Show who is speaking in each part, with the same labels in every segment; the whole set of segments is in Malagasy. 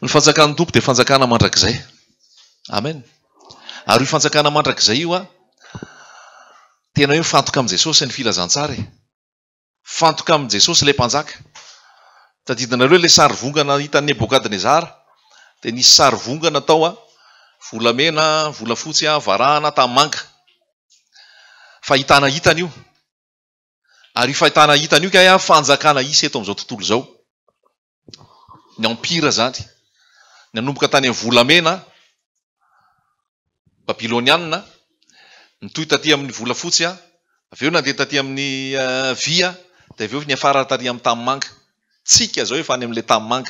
Speaker 1: Ny fanjakan'ny tompo dia fanjakana mandrakizay. Amen. Ary io fanjakana mandrakizay io tena hoe mifantoka amin'i Jesosy ny filazantsara. Fantoka amin'i Jesosy ilay mpanjaka. Tadidinareo ilay sary vongana hitan'ny Nebokadnezara dia nisy sary vongana tao volamena, volafotsy, varahana tamin'ny manga. Fahitana hitana io. Ary io fahitana hitana io ka fanjakana isy eto amin'izao tontolo izao. Ny ampira zany. Nanomboka tany amin'ny volamena, Babilonianina, nitoy taty amin'ny volafotsy, avy eo nandeha taty amin'ny via, dia avy eo ny afara taty amin'ny tanimanga. Tsika zao efa any amin'ilay tanimanga.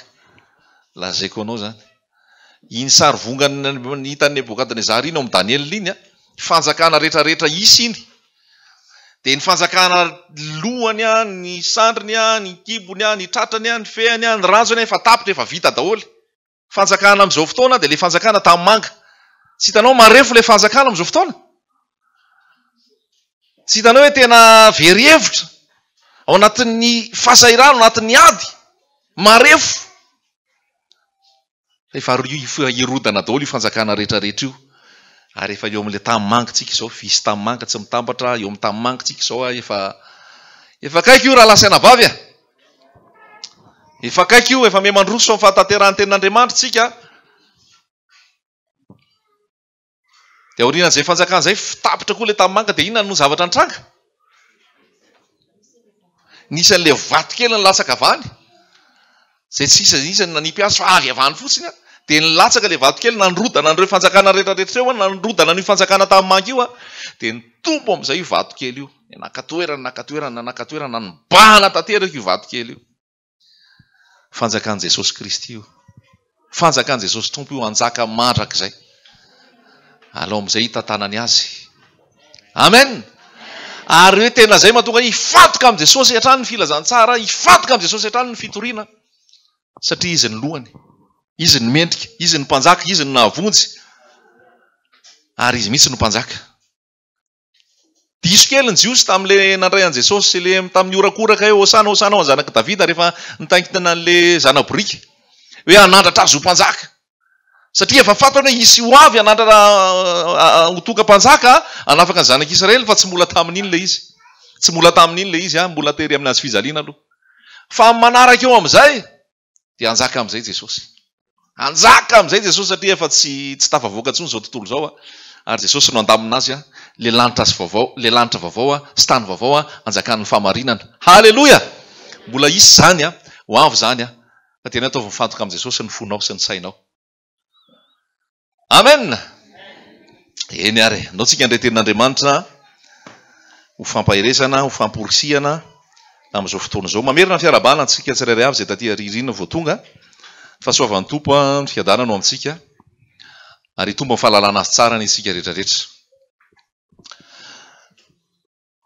Speaker 1: Lazaiko anao zany. Iny sary vongana hitan'ny Nebokadnezara iny ao amin'ny Daniel iny, fanjakana rehetrarehetra isy iny. Dia ny fanjakana lohany, ny sandriny, ny kibony, ny tratrany, ny fehany, ny ranjony efa tapitra, efa vita daholo. Fanjakana amin'izao fotoana dia ilay fanjakana tanimanga. Tsy hitanao marefo ilay fanjakana amin'izao fotoana? Tsy hitanao hoe tena very hevitra ao anatin'ny fahasairana, ao anatin'ny ady marefo. Efa irodana daholo io fanjakana rehetrarehetra io. Ary efa eo amin'ilay tanimanga tsika izao, visy tanimanga tsy mitambatra, eo amin'ny tanimanga tsika izao efa kaiky io raha lasaina vavy. Efa kaiky io, efa memandroso amin'ny fahatanterahany tenin'Andriamanitra tsika. Dia aorian'izay fanjakana izay tapitra koa ilay tanimanga dia inona no zavatra nitranga? Nisan'ilay vatokely ny latsaka avany. Izay tsisa isany nanipy azy fa avy avany fotsiny. Dia nilatsaka ilay vatokely nandrodana an'ireo fanjakana rehetrarehetra eo, nandrodana an'io fanjakana tanimanga io, dia nitombo amin'izay io vatokely io. Nakatoerana, nibahana tanteraka io vatokely io. Fanjakan'i Jesosy Kristy io. Fanjakan'i Jesosy Tompo io anjaka mandrakizay. Alao amin'izay hitantanany azy. Amen. Ary hoe tena izay mahatonga hifantoka amin'i Jesosy hatrany ny filazantsara, hifantoka amin'i Jesosy hatrany ny fitoriana. Satria izy ny lohany, izy ny mendrika, izy ny mpanjaka, izy ny nahavonjy. Ary izy mihitsy no mpanjaka. Diso kely ny Jiosy tamin'ilay nandray an'i Jesosy tamin'ny orakoraka eo Hosana Hosana ho zanaka Davida rehefa nitaingitana an'ilay zanaborika. Hoe anandratra azy ho mpanjaka. Satria efa fantany hoe isy ho avy anandratra ho tonga mpanjaka hanafaka ny zanak'Israely fa tsy mbola tamin'iny ilay izy. Tsy mbola tamin'iny ilay izy, mbola tery amin'ny azy fijaliana aloha. Fa manaraka eo amin'izay dia anjaka amin'izay Jesosy. Anjaka amin'izay Jesosy satria efa tsy tafavoaka intsony izao tontolo izao. Ary Jesosy no andamina azy le lanitra vaovao sy tany vaovao anjakan'ny fahamarinana. Haleloia! Mbola isy zany ho avy zany fa tena ataovy mifantoka amin'ny Jesosy ny fonao sy ny sainao. Amen. Eny ary, andao tsika indray tenin'Andriamanitra ho fampahiresana, ho famporisihana amin'izao fotoana izao. Mamerina fiarabana antsika tsirairay avy izay taty ririna vao tonga. Fahasoavan'ny Tompo ny fiadanana ao amintsika. Ary tomba ny fahalalana azy tsara ny isika rehetrarehetra.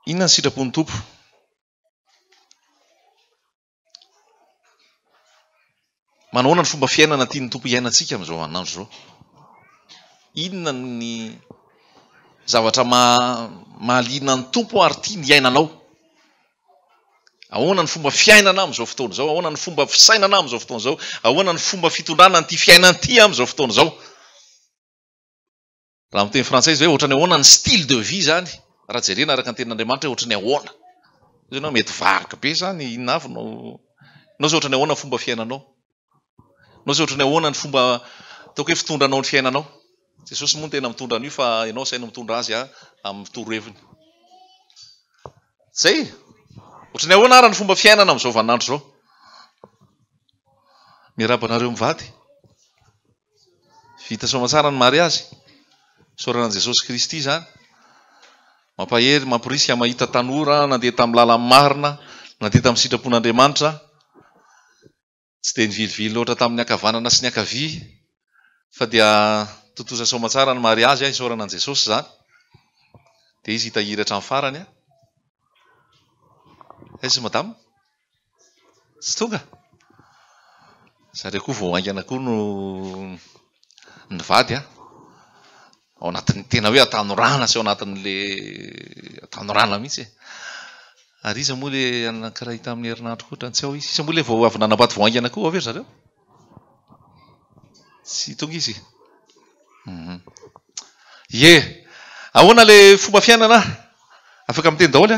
Speaker 1: Inona ny sitrapon'ny Tompo? Manahoana ny fomba fiainana tian'ny Tompo hiainantsika amin'izao andro izao? Inona ny zavatra mahaliana ny Tompo ary tia ny iainanao? Ahoana ny fomba fiainana amin'izao fotoana izao? Ahoana ny fomba fisainana amin'izao fotoana izao? Ahoana ny fomba fitondrana n'ity fiainana ity amin'izao fotoana izao? Raha amin'ny teny frantsay izy hoe ohatrany ahoana ny style de vie zany? Raha jerena araka ny tenin'Andriamanitra hoe ohatrany ahoana? Ianao mety varoka be zany, inona avy no izay ohatrany ahoana ny fomba fiainanao? Nao izay ohatrany ahoana ny fomba ataoko hoe fitondranao ny fiainanao? Jesosy moa tena mitondra an'io fa ianao saina mitondra azy amin'ny toroheviny. Zay, ohatrany ahoana ary ny fomba fiainana amin'izao vaninandro izao? Miarabanareo mivady. Vita soamantsara ny mariazy. Soran'i Jesosy Kristy zany. Mampahery, mampirisika mahita tanora, nandeha tamin'ny lalana marina, nandeha tamin'ny sitrapon'Andriamanitra. Tsy dia nivilivily loatra tamin'ny ankavanana sy ny ankavia. Fa dia totoza soamantsara ny mariazy isaoran'i Jesosy zany. Dia izy hitahiratra amin'ny farany. Aiza madama? Tsy tonga? Zareo koa vao aingana koa no nivady ao anatin'ny tena hoe atanorana sy ao anatin'ilay atanorana mihitsy. Ary iza moa ilay anankiray tamin'ny herinandro koa ohatrany tsy ao izy. Iza moa ilay vao avy nanambady vao aingana koa ao ve zareo? tsy tonga izy ahoana le fomba fiainana afaka miteny daholo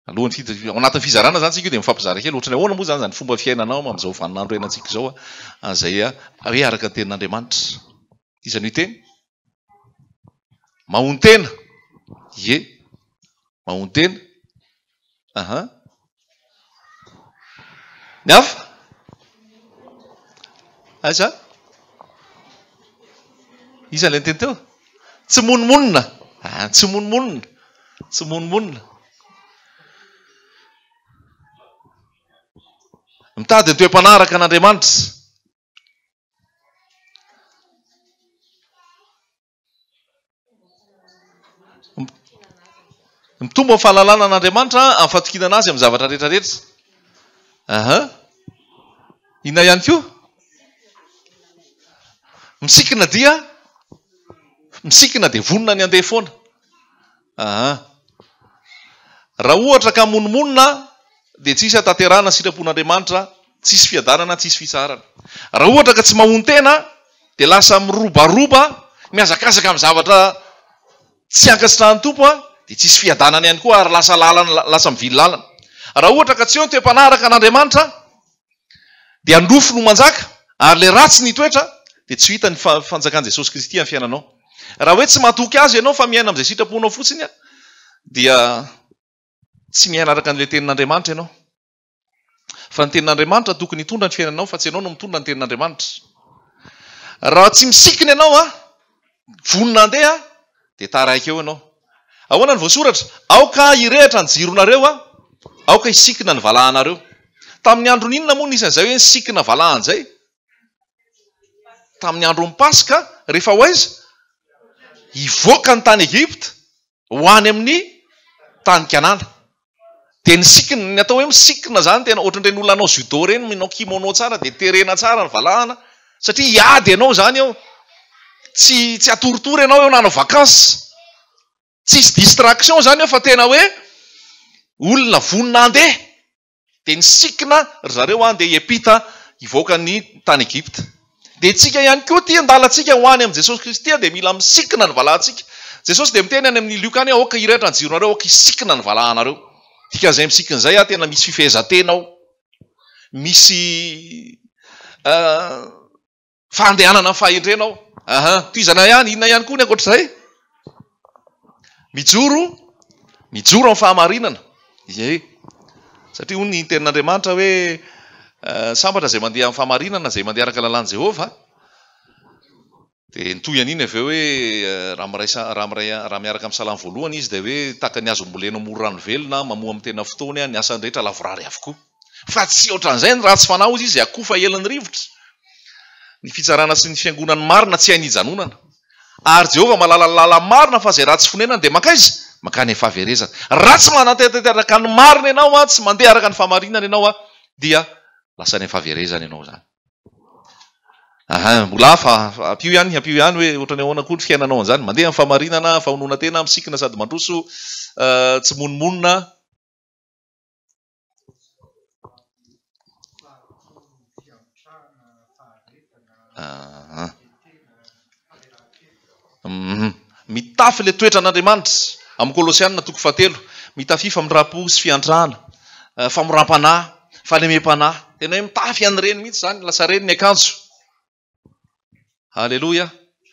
Speaker 1: alohan'ny ao anatin'ny fizarana zany tsika io de mifampizara kely ohatrany ahoana moa zany zany fomba fiainanao am'izao vaninandro ainantsika zao zay hoe araka ny tenin'Andriamanitra izany hoe teny mahony tena mahony tena ny hafa aiza izany le ny teny teo tsy monimonina tsy monimonina tsy monimonina mitady ny toe-panaraka an'Andriamanitra mitombo amin'ny fahalalana an'Andriamanitra amin'ny fatokinana azy amin'ny zavatra rehetrarehetra inona ihany koa misikina de vonona ny andeha foana raha ohatra ka monimonina de tsisy ataterana sitrapon'Andriamanitra tsisy fiadanana tsisy fitsarana raha ohatra ka tsy mahony tena de lasa mirobaroba miazakazaka amin'ny zavatra tsy ankasitrahany tompo de tsisy fiadanana ihany koa ary lasa mivily lalana raha ohatra ka tsy eo ny toe-panaraka an'Andriamanitra de androfo no manjaka ary le ratsy ny toetra de tsy hita ny fanjakan'i Jesosy Kristy amin'ny fiainanao raha hoe tsy mahatoky azy ianao fa miaina amin'izay sitraponao fotsiny dia tsy miaina araka an'le tenin'Andriamanitra ianao fa ny tenin'Andriamanitra tokony hitondra ny fiainanao fa tsy ianao no mitondra ny tenin'Andriamanitra raha tsy misikina ianao vonona andeha de taraiky eo ianao ahoana ny voasoratra aoka hirehitra ny jironareo aoka hisikina ny valahanareo tamin'ny andron' inona moa nisan'izay hoe nisikina valahan zay tamin'ny andron'ny Paska rehefa ho aiza hivoaka ny tany Egypta ho any amin'ny tany Kanana de nisikina ny atao hoe misikina zany tena ohatran'ireny olona anao judo reny minao kimono tsara de terena tsara ny valahana satria hiady ianao zany eo tsy atoritory ianao eo nanao vakansy tsisy distraction zany eo fa tena hoe olona vonona andeha de nisikina ry zareo andeha hiampita hivoaka ny tany Egypta de tsika ihany koa tia andalatsika ho any amin'i Jesosy Kristy de mila misikina ny valahantsika Jesosy de miteny any amin'ny liokany aoka hirehitra ny jironareo aoka hisikina ny valahanareo dikan'izay misikina zay tena misy fifehezan-tena ao misy fandehanana ny fahendrenao toizana ihany inona ihany koa ny ankoatr'izay mijoro amin'ny fahamarinana satria hoy ny tenin'Andriamanitra hoe sambatra zay mandeha amin'ny fahamarinana zay mandeha araka lalan'i Jehova de nitoy an'iny aveo hoe raha miaraka amin'ny salamy voalohany izy de hoe tahaka ny azo mbolena moro rano velona mamoa amin'ny tena fotoany ny asany rehetra lavorary avokoa fa tsy ohatran'izay ny raha tsy fanao izy akufa elan'ny rivotra ny fitsarana sy ny fiangonany marina tsy hainy hijanonana ary Jehova malala lala marina fa zay raha tsy fonenana de makaiza makany fahaverezana raha tsy manateteraka ny marina ianao tsy mandeha araka ny fahamarinana ianao dia lasa ny fahaverezana ianao zany mbola apio ihany hoe ohatrany ahoana koa ny fiainanao an'izany mandeha amin'ny fahamarinana fahonona tena misikina sady mandroso tsy monimonina mitafy le toetra an'Andriamanitra amin'ny Kolosianina 3 mitafifa amirapo sy fiantrahana famoram-panahy falemem-panahy tena hoe mitafy an'ireny mihitsy zany lasa reny ny akanjo halleloja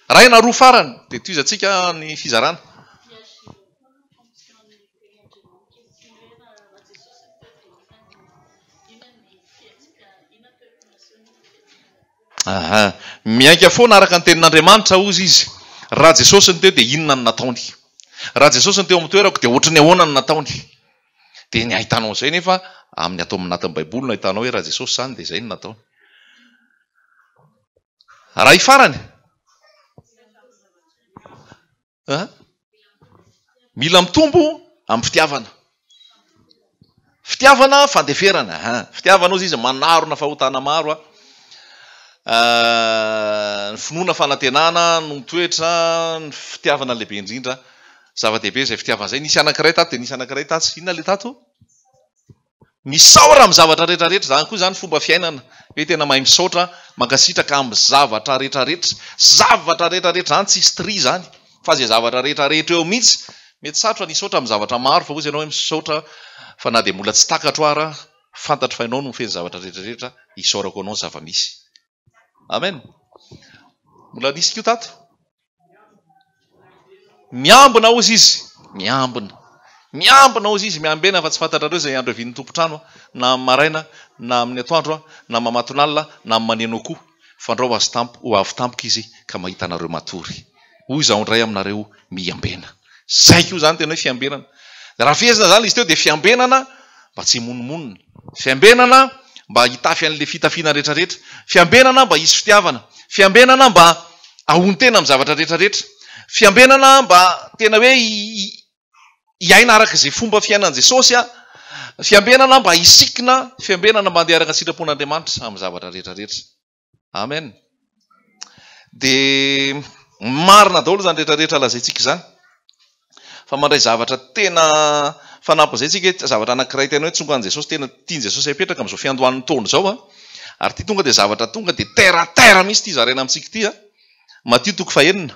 Speaker 1: raha ina roa farany de toizantsika ny fizarana miainka foana araka ny tenin'Andriamanitra ozy izy raha Jesosy ny teo de inona ny nataony raha Jesosy ny teo amin'ny toerako de ohatrany ahoana ny nataony de ny ahitanao zay nefa amin'ny atao anatin'ny baiboly no ahitanao hoe raha Jesosy zany de zay ny nataony raha ifarany mila mitombo amin'ny fitiavana fandeferana fitiavana ozy izy manarona fahotana maro ny finoana fanantenana no mitoetra ny fitiavana lehibe indrindra zava-dehibe zay fitiavana zay nisy anankiray tato de nisy anankiray tato inona le tato misaora amin'ny zavatra rehetrarehetra zany koa zany fomba fiainana hoe tena mahay misaotra mankasitraka amin'ny zavatra rehetrarehetra zavatra rehetrarehetra zany tsisy tri zany fa zay zavatra rehetrarehetra eo mihitsy mety sarotra ny isaotra amin'ny zavatra maro fa ozy ianao hoe misaotra fa na dia mbola tsy takatro ara fantatro fa ianao no mifeny zavatra rehetrarehetra isaorako anao ny zava-misy. Amen. Mbola nisy kio tato miambina ozy izy miambina ozy izy miambena fa tsy fantatrareo zay andro avian'ny tompotrano na amin'ny maraina na amin'ny atoandro na mamatonalina na amin'ny maneno koa fandrao ho avy tampoka izy ka mahita anareo matory hoy zaho ndray aminareo miambena. Zay koa zany tena hoe fiambenana. Raha fihezina zany izy teo dia fiambenana mba tsy monomonina, fiambenana mba hitafy an'le fitafiana rehetrarehetra, fiambenana mba hisy fitiavana, fiambenana mba ahon-tena amin'ny zavatra rehetrarehetra, fiambenana mba tena hoe hiaina araka izay fomba fiainan'i Jesosy fiambenana mba hisikina, fiambenana mba handeha araka sitrapon'Andriamanitra amin'ny zavatra rehetrarehetra. Amen. Dia marina daholo zany rehetrarehetra lazaintsika zany fa mandray zavatra tena fanampin'izay zavatra anankiray tena hoe tsonga an' Jesosy tena tian' Jesosy apetraka amin'izao fiandohan'ny taona zao ary ty tonga dia zavatra tonga dia terre misy ty zaraina amintsika ty Matthieu 9:1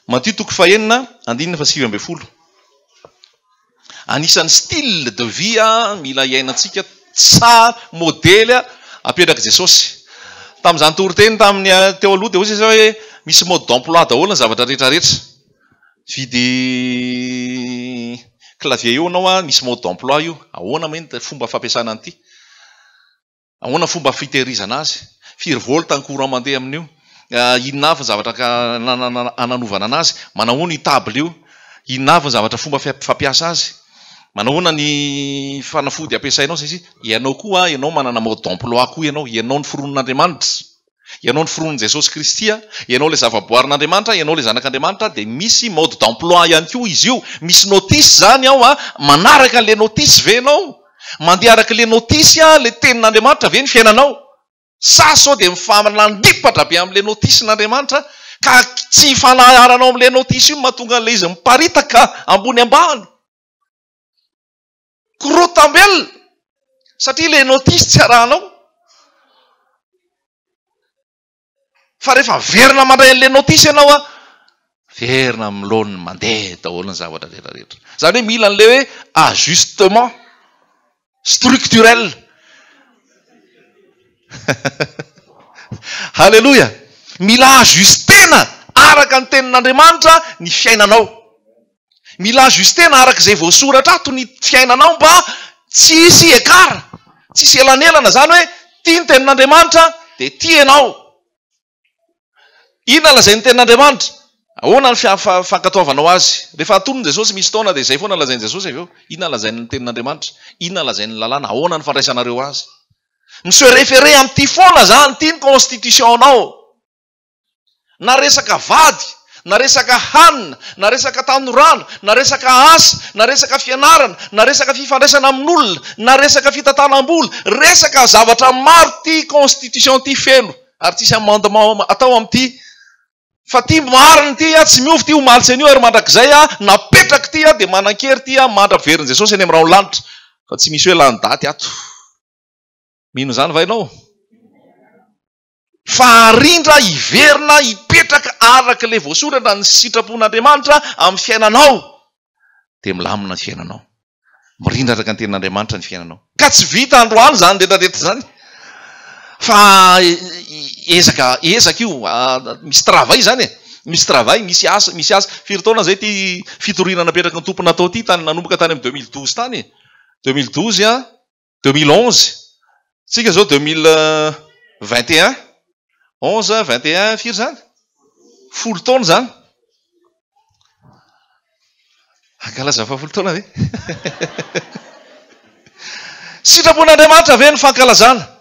Speaker 1: Matthieu 9:1 anisan'ny style de vie mila iainantsika tsara modely apetraka Jesosy tamin'izany toriteny tamin'ny teo aloha dia ozy izy hoe misy mode d'emploi daholo ny zavatra rehetrarehetra vidy clavier io anao misy mode d'emploi io ahoana mety fomba fampiasana an'ity ahoana fomba fitehirizana azy firy volt ny courant mandeha amin'io inona avy ny zavatra ananovana anazy manahoana io table io inona avy ny zavatra fomba fampiasa azy manahoana ny fanafody ampiasainao zay izy ianao koa ianao manana mode d'emploi koa ianao ny fironon'Andriamanitra ianao ny fironon' Jesosy Kristy ianao le zavaboarin'Andriamanitra ianao le zanak'Andriamanitra dia misy mode d'emploi ihany koa izy io misy notisy zany ao manaraka an'le notisy venao mandeha araka le notisy le tenin'Andriamanitra ve ny fiainanao sa sao dia mifanandipatra be amin'le notisy n'Andriamanitra ka tsy fanaharanao amin'le notisy io mahatonga an'le izy miparitaka ambony ambany korotambelona satria le notisy tsy arahanao fa rehefa verina mandray an'le notisy ianao verina milony mandeha daholo ny zavatra rehetrarehetra zany hoe mila an'le hoe ajustement structurel. Halleluja. Mila ajustena araka ny tenin'Andriamanitra ny fiainanao, mila ajustena araka izay voasoratra ato ny fiainanao mba tsy hisy ekara, tsy hisy elanelana zany hoe tia ny tenin'Andriamanitra dia tia ianao. Inona lazain'ny tenin'Andriamanitra? Ahoana ny fankatoavanao azy? Rehefa atonony Jesosy misy taona dia izay foana lazain'i Jesosy avy eo. Inona lazain'ny tenin'Andriamanitra? Inona lazain'ny lalàna? Ahoana ny fandraisanareo azy? Miso référé amin'ity foana zany ity ny constitution-nao. Na resaka vady, na resaka hanina, na resaka tanorana, na resaka asa, na resaka fianarana, na resaka fifandraisana amin'olona, na resaka fitantanam-bola, resaka zavatra maro ty constitution ty feno ary tsisy amendement atao amin'ity. Fa ty mariny ty tsy miovy ty ho malitsy an'io ary mandrakizay napetraka ty dia manan-kery ty mandraverin'i Jesosy any amin'ny rano lanitra fa tsy misy hoe lany daty ato. Mino zany va ianao? Fa arindra hiverina hipetraka araka le voasoratra ny sitrapon'Andriamanitra amin'ny fiainanao dia milamina ny fiainanao, mirindra araka ny tenin'Andriamanitra ny fiainanao. Ka tsy vita androany zany rehetrarehetra zany fa ezaka io misy travail zany misy travail, misy asa firy taona zay ty fitorinana napetraka ny tompony natao ty tany nanomboka tany amin'ny 2012 tany 2012 2011 tsika zao 2021 11 21 firy zany 10 taona zany ankalaza fa 10 taona ve sitrapon'Andriamanitra ve ny fankalazana?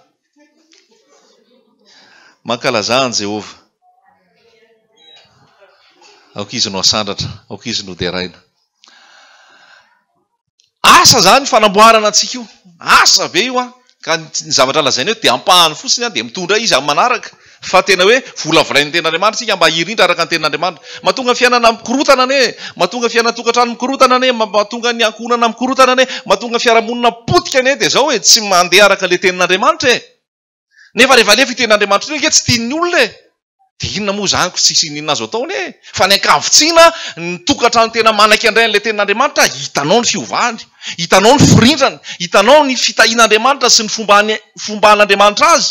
Speaker 1: Mankalazana Jehova aoka izy no asandratra, aoka izy no deraina. Asa zany fanamboarana antsika io, asa be io ka ny zavatra lazaina eo dia ampahany fotsiny dia mitondra izy amin'ny manaraka fa tena hoe vola volain'ny ten'andriamanitra sika mba hirindra araka ny ten'andriamanitra mahatonga fiainana mikorotana ane mahatonga fiainatokantrano mikorotana ane mahatonga ny ankonana mikorotana ane mahatonga fiarahamonina potika ane dia zao hoe tsy mandeha araka le tenin'andriamanitra e nefa rehefa alefa ten'andriamanitra io ke tsy tian'ny olona e dia inona moa zany ko tsisy inina azo ataony e fa ny ankavitsina ny tokantrano tena manaiky andray n'le tenin'andriamanitra hitanao ny fiovahany hitanao ny firindrany hitanao ny fitahian'andriamanitra sy ny fomban'andriamanitra azy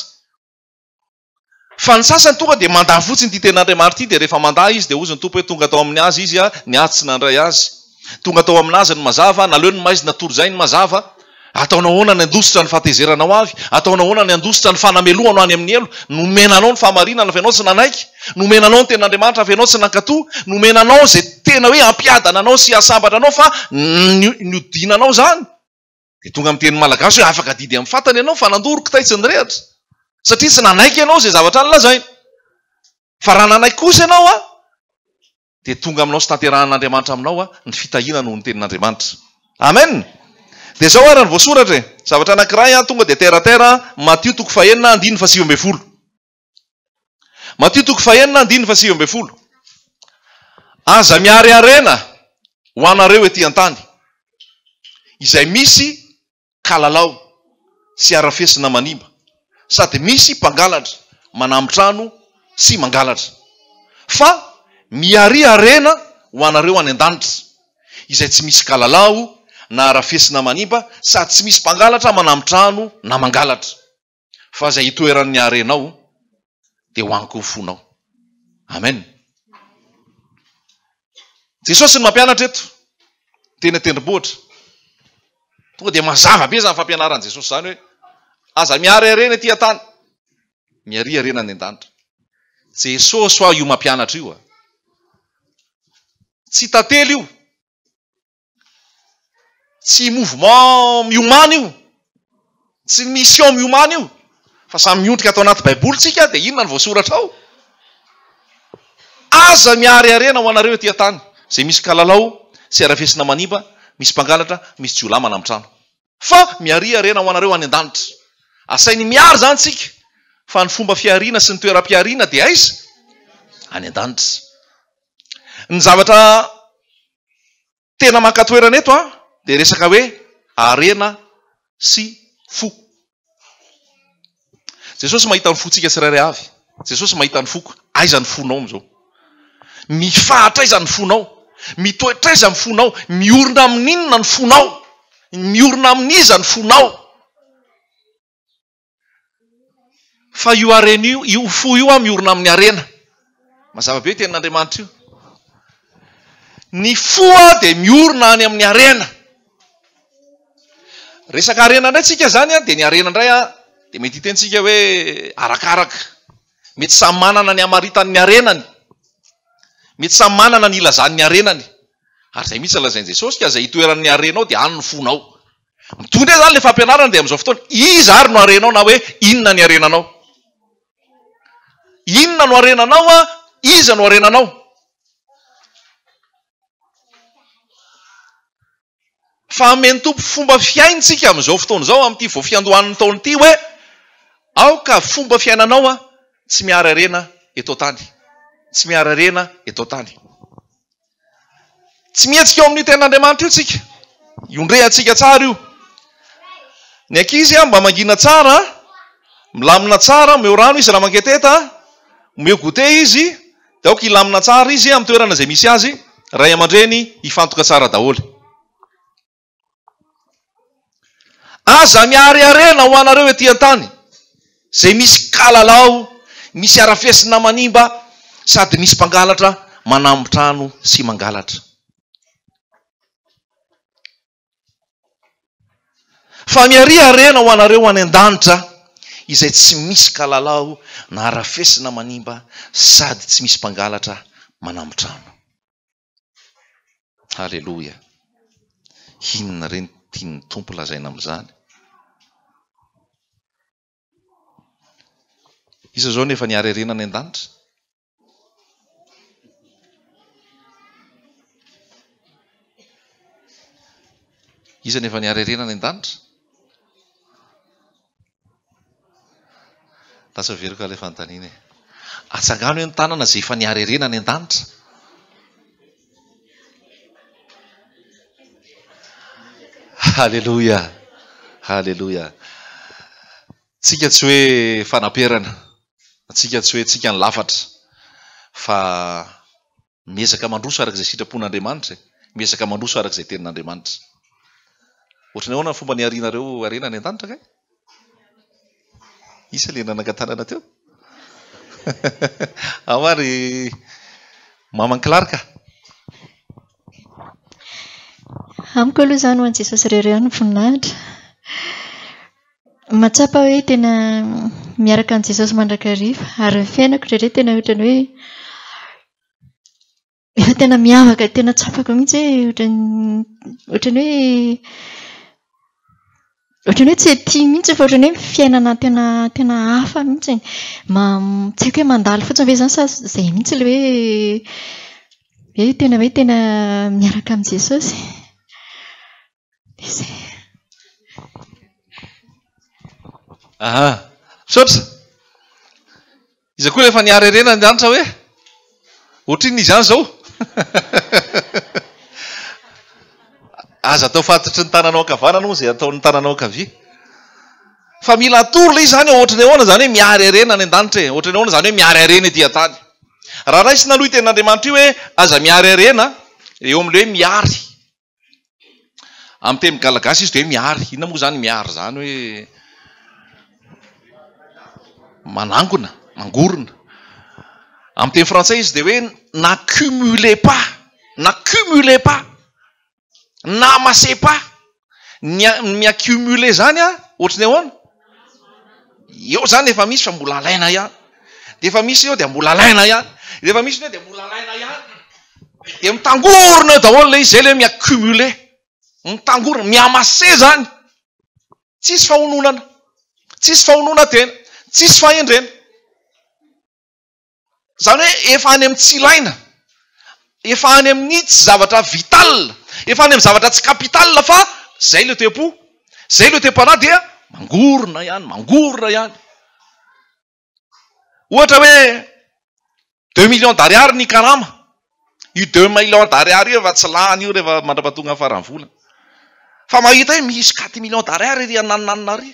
Speaker 1: fa ny sasany tonga dia mandaha fotsiny ty ten'andriamanitra ity dia rehefa mandaha izy dia ozy ny tompo hoe tonga atao amin'ny azy izy a ny azy tsy nandray azy tonga atao aminazy ny mazava naleo ny maizy natory zay ny mazava ataonao hoana ny andositra ny fahatezeranao avy ataonao hoana ny andositra ny fanamelohanao any amin'ny elo nomenanao ny fahamarinana fa ianao tsy nanaiky nomenanao ny ten'andriamanitra fa ianao tsy nankatoa nomenanao zay tena hoe ampiadana anao sy asambatra anao fa niodinanao zany dia tonga amin'ny teny malagasy hoe afaka didy amin'ny fatany ianao fa nandoroko taitsy ny rehatra satria tsy nanaiky ianao zay zavatra ny lazaina fa raha nanaiky kosa ianao a dia tonga aminao sy tanterahan'andriamanitra aminao a ny fitahina noho ny tenin'andriamanitra amen dia zao ary ny voasoratra e zavatra anankiray a tonga dia teratera Matio 4:9-10 Matio 4:9-10 aza miariarena ho anareo ety an-tany izay misy kalalao sy arafesina manimba sady misy mpangalatra manambitrano sy mangalatra fa miariarena ho anareo any an-danitra izay tsy misy kalalao na arafesina manimba sady tsy misy mpangalatra manambitrano na mangalatra fa zay hitoeran'ny arenao dia hoaniko fonao amen Jesosy ny mampianatra eto tena tendrombohitra tonga dia mazava be zany fampianaran' Jesosy zany hoe aza miary arena ety an-tany miary arena any an-danitra Jesosy ho io mampianatra io a tsy tantely io tsy mouvement miomana io tsy mission miomana io fa samy miondrika atao anaty baiboly tsika dia inona ny voasoratra ao aza miary arena ho anareo ety an-tany zay misy kalalao sy arafesina manimba misy mpangalatra misy jiolahy manambitrano fa miary arena ho anareo any an-danitra asainy miary zany tsika fa ny fomba fiariana sy ny toeram-piariana dia aiza any an-danitra ny zavatra tena mankatoerana eto a dia resaka hoe arena sy fo Jesosy mahita ny fotsika tsirairay avy Jesosy mahita ny foko aiza ny fonao am'izao mifahatra aiza ny fonao mitoetra aiza ny fonao miorina amin'inona ny fonao miorina amin'iza ny fonao fa io arena io fo io a miorina amin'ny arena mazava be tenin'andriamanitra io ny foa dia miorina any amin'ny arena resaka arena indray tsika zany a dia ny arena indray a dia mety hitentsika hoe arakaraka mety samy manana ny amaritan'ny arenany mety samy manana ny ilazan'ny arenany ary zay mihitsy lazain'i Jesosy ka zay hitoeran'ny arenao dia any ny fonao mitondra zany le fampianarana dia amin'izao fotoana iza ary no arenao na hoe inona ny arenanao inona no arenanao a iza no arenanao fa ameny tompo fomba fiaintsika amin'izao fotoana izao amin'ity vao fiandohan'ny taona ity hoe aoka fomba fiainanao a tsy miara arena eto tany tsy miara arena eto tany tsy mihetsika eo amin'ny ten'andriamanitra io tsika iondrehantsika tsara io ny ankizy a mba mangina tsara milamina tsara meo rano izy raha manketeta meo gote izy dia aoka ilamina tsara izy amin'ny toerana izay misy azy ray aman-dreny hifantoka tsara daholo aza miary arena ho anareo ety an-tany zay misy kalalao misy arafesina manimba sady misy mpangalatra manambitrano sy mangalatra fa miary arena ho anareo any an-danitra izay tsy misy kalalao na arafesina manimba sady tsy misy mpangalatra manambitrano halleloja inona reny tiany tompo lazaina amin'izany iza zao nefa niary arena any an-danitra iza nefa niary arena any an-danitra lasa veriko ilay fanontaniana e atsangano hoe ny tanana zay efa niarerena ny an-danitra. Halleloja, halleloja. Tsika tsy hoe fanamperana, tsika tsy hoe tsika ny lafatra, fa miezaka mandroso arak'izay sitrapon'Andriamanitra, miezaka mandroso arak'izay tenin'Andriamanitra. Ohatrany ahoana ny fomba niarinareo arena ny an-danitra kay? Isa le nanangan-tanana teo? Amary maman-kilarika.
Speaker 2: Amiko aloha izany ho an'i Jesosy irery ihany ny voninahitra. Matsapa hoe tena miaraka an'i Jesosy mandrakariva, ary ny fiainako rehetra tena ohatrany hoe efa tena miavaka, tena tsapako mihitsy hoe ohatrany hoe tsy ety mihitsy fa ohatrany hoe fiainana tena hafa mihitsy. Tsy haiko hoe mandalo fotsiny ve izany sa izay mihitsy ilay hoe tena miaraka amin'i Jesosy.
Speaker 1: Sotra. Iza koa rehefa niarerena ny danitra hoe ohatrin'ny izany zao. Aza atao fantatry ny tananao ankavanana moa izay ataon'ny tananao ankavia. Fa mila atoro ilay izy zany ohatrany ahoana zany hoe miarerena ny an-danitra e. Ohatrany ahoana zany hoe miarerena ety an-tany. Raha raisina aloha tenin'Andriamanitra io hoe aza miarerena eo amin'ilay hoe miary. Amin'ny teny Galagasy izy dia hoe miary. Inona moa zany miary zany hoe manangona, mangorona. Amin'ny teny frantsay izy dia hoe n'accumulez pas, n'accumulez pas, n'amassez pas. Miaccumuler zany ohatrany ahoana? Eo zany efa misy fa mbola alaina ihany. Dia efa misy eo dia mbola alaina ihany. Dia efa misy eo dia mbola alaina ihany. Dia mitangorona eo daholo ilay izy, izay ilay miaccumuler. Mitangorona, miamasse zany. Tsisy fahononana, tsisy fahonona tena, tsisy fahendrena. Zany hoe efa any amin'ny tsy ilaina, efa any amin'ny tsy zavatra vital, efa any amin'ny zavatra tsy capital fa zay le tempo, zay le tempo-na dia mangorona ihany, mangorona ihany. Ohatra hoe 2 millions d'ariary ny karama. Io 2 millions d'ariary io efa tsy lany io rehefa mandra-pahatonga amin'ny faran'ny volana. Fa mahita hoe misy 4 millions d'ariary ry anananana ry.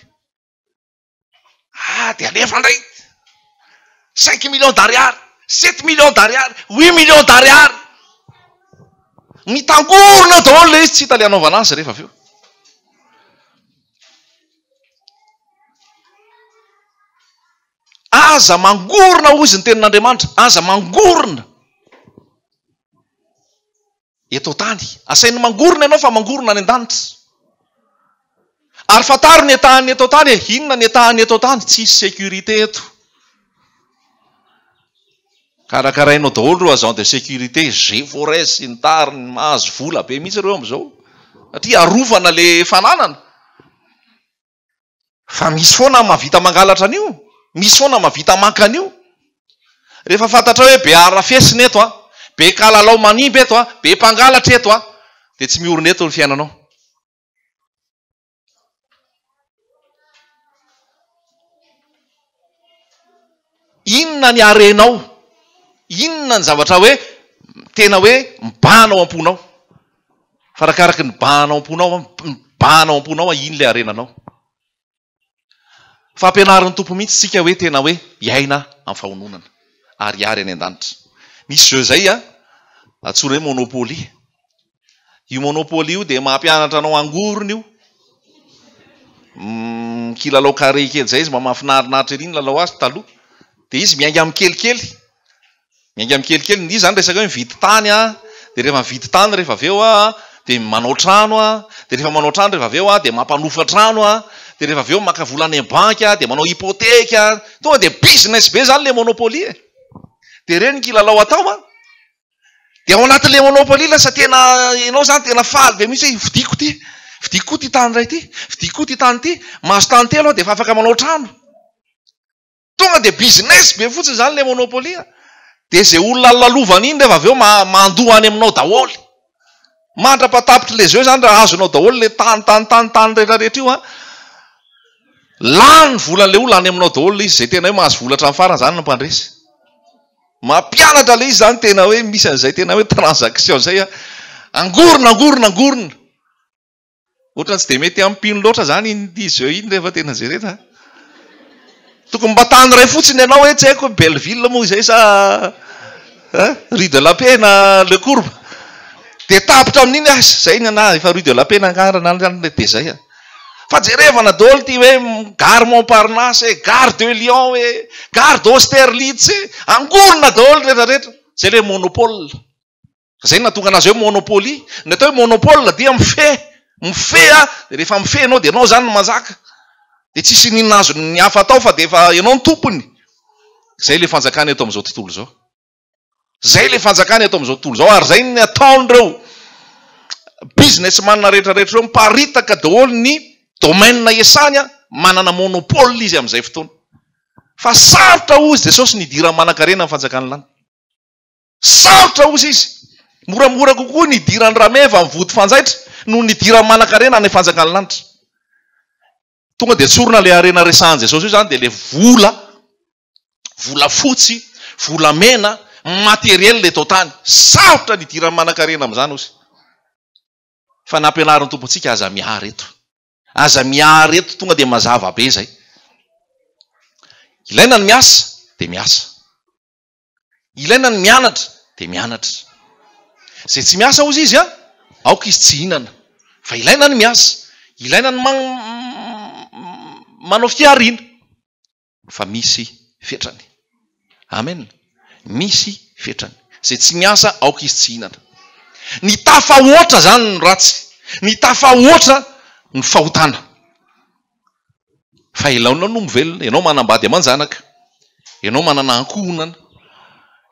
Speaker 1: Dia alefa indray. 5 millions d'ariary, 7 millions d'ariary, 8 millions d'ariary. Mitangorona daholo ilay izy, tsy hita ilay anaovana azy rehefa avy eo. Aza mangorona hozy ny tenin'Andriamanitra, aza mangorona eto tany. Asainy mangorona ianao fa mangorona ny an-danitra. Ary fataro ny etahany eto tany, inona ny etahany eto tany? Tsisy sécurité eto. Karakarainao daholo reo agent de sécurité, G4S sy ny tariny, mahazo vola be mihitsy ireo amin'izao. Satria arovana le fananana. Fa misy foana mahavita mangalatra an'io, misy foana mahavita maka an'io. Rehefa fantatra hoe be arafesina eto be kalalao manimba eto be mpangalatra eto dia tsy miorina eto ny fiainanao. Inona ny arenao? Inona ny zavatra hoe tena hoe mibahana ao am-ponao? Farakaraky ny bahana ao am-ponao, iny le arenanao. Fampianarin'ny tompo mihitsy tsika hoe tena hoe hiaina amin'ny fahononana ary hiary any an-danitra. Misy jeu zay atsora hoe Monopoly. Io Monopoly io dia mampianatra anao angorona io. Kilalao carré kely zay izy, mahafinaritra ery ny lalao azy taloha. Dia izy miainga amin'ny kelikely. Miainga amin'ny kelikely. Izy zany resaka hoe mividy tany dia rehefa mividy tany rehefa avy eo dia manao trano dia rehefa manao trano rehefa avy eo dia mampanofa trano dia rehefa avy eo maka volana eny banky dia manao hypoteka. Tonga dia business be zany le Monopoly. Dia ireny kilalao atao dia ao anatin'le Monopoly lasa tena ianao zany tena faly be mihitsy hoe vidiko ty tany ray ity, vidiko ty tany ity, mahazo tany telo dia efa afaka manao trano. Tonga dia business be fotsiny zany le Monopoly. Dia izay olona lalovana iny rehefa avy eo mandoa any aminao daholo. Mandra-patapitra le jeu zany raha azonao daholo le tany rehetrarehetra io lany volan'le olona any aminao daholo izy, zay tena hoe mahazo volatra amin'ny farany zany no mpandresy. mampianatra le izy zany tena hoe misy an'izay tena hoe transaction zay a angorona ohatra tsy de mety ampino loatra zany izy eo iny rehefa tena zay rehetra tokony mba tany ray fotsiny ianao hoe tsy haiko hoe Belleville moa izay sa Rue de la Paix na Le Courbe de tapitra amin'iny zay na efa Rue de la Paix nangarana de zay a fa jerevana daholo ty hoe gare Montparnasse gare de Lyon hoe gare d'Austerlitz angorona daholo rehetrarehetra zay le monopole zay natonga anazy hoe monopoly ny atao hoe monopole dia mifehy a de rehefa mifehy anao de anao zany mazaka de tsisy ninona azo ny hafa atao fa de efa ianao ny tompony zay le fanjakany eto am'izao tontolo zao zay le fanjakany eto am'izao tontolo zao ary zay ny ataon'ireo businessman rehetrarehetra reo miparitaka daholo ny domaine esany a manana monopole izy am'izay fotoana fa sarotra ozy Jesosy nidira manan-karena ny fanjakany lany sarotra ozy izy moramora kokoa nidirany rameva mivody fanjaitra no nidira manan-karena ny fanjakany lanitra tonga de tsorona le arena resahan Jesosy io zany de le vola fotsy vola mena materiel le tao tany sarotra nidira manan-karena am'izany ozy fa nampianariny tompontsika aza miary eto tonga de mazava be zay ilaina ny miasa de miasa ilaina ny mianatra de mianatra zay tsy miasa ozy izy a aoka izy tsy hinana fa ilaina ny miasa ilaina ny manao fiarina fa misy fetrany amen misy fetrany zay tsy miasa aoka izy tsy hinana ny tafahoatra zany ny ratsy ny tafahoatra ny fahotana fa ilaona no mivelona ianao manambady aman-janaka ianao manana ankohonana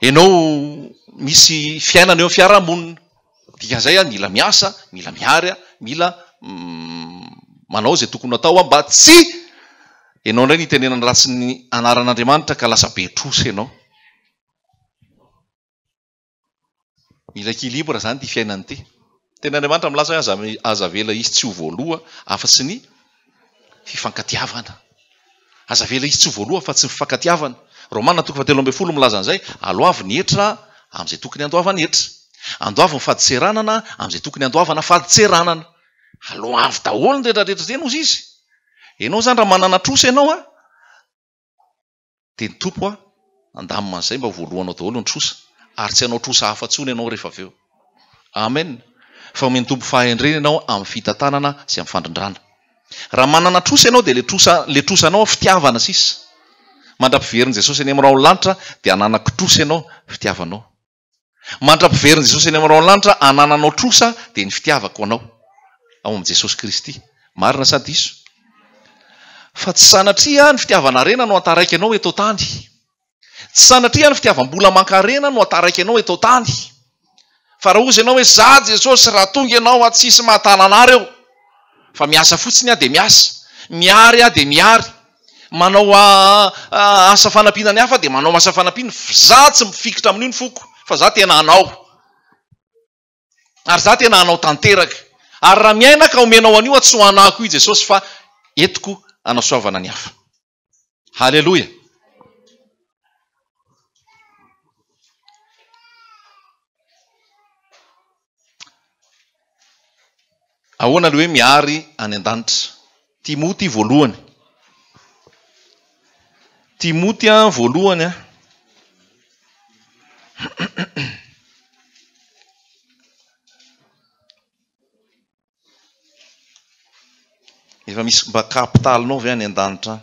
Speaker 1: ianao misy fiainana eo amin'ny fiarahamonina dia zay a mila miasa mila miary mila manao zay tokony atao a mba tsy ianao indray nitenenany ratsy ny anaran'Andriamanitra ka lasa be trosa ianao mila équilibre zany ty fiainany ty tena Andriamanitra milaza hoe aza vela izy tsy ho voaloha afa-tsy ny fifankatiavana aza vela izy tsy ho voaloha fa tsy ny fifankatiavana Romana 3:7 milaza an'izay aloavy ny hetra am'izay tokony andoavana hetra andoavy ny faditseranana am'izay tokony andoavana faditseranana aloavy daholo ny rehetrarehetra zay nozy izy ianao zany raha manana trosa ianao a de ny tompo a andamin'izay mba voalohanao daholo ny trosa ary tsy anao trosa hafa-tsony ianao rehefa aveo amen fa omeny tompo fahendrena ianao amin'ny fitantanana sy amin'ny fandrindrana raha manana trosa ianao de le trosanao fitiavana sisa mandra-piveriny Jesosy any amin'irao lanitra de ananako trosa ianao fitiavanao mandra-piveriny Jesosy any amin'irao lanitra anananao trosa de ny fitiavako anao ao amin'i Jesosy Kristy marina sa diso fa tsy sanatria ny fitiavana rena no ataraiky anao eto tany tsy sanatria ny fitiavam-bola mankarena no ataraiky anao eto tany fa raha ozy ianao hoe za Jesosy raha tonga ianao a tsisy mahatananareo fa miasa fotsiny a de miasa miary a de miary manao asa fanampiana ny hafa de manao asa fanampiana za tsy mifikitra amin'io ny foko fa za tena anao ary za tena anao tanteraka ary raha miaina ka omenao an'io a tsy ho anako i Jesosy fa etiko anao soavana ny hafa halleloja ahoana le hoe miary any an-danitra Timoty voalohany Timoty a voalohany a efa misy mba kapitalinao ve any an-danitra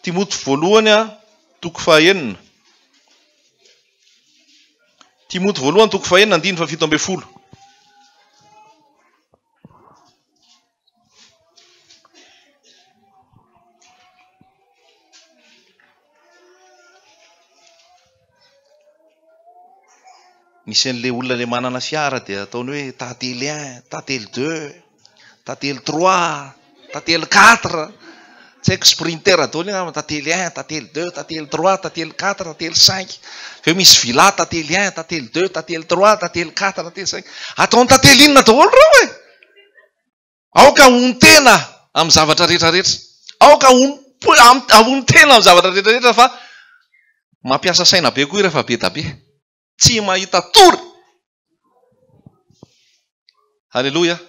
Speaker 1: Timoty voalohany a toko fahaenina Timoty voalohany toko fahaenina 7:10 misy an'le olona le manana fiara de ataony hoe tately 1 tately 2 tately 3 tately 4 tsy haiko sprinter daholo tately 1 tately 2 tately 3 tately 4 tately 5 feo misy vila tately 1 tately 2 tately 3 tately 4 tately 5 ataony tately inona daholo reo e aoka hony tena amin'ny zavatra rehetrarehetra aoka hony tena amin'ny zavatra rehetrarehetra fa mampiasa saina be koa rehefa be da be tsy mahita tory. Halleloja.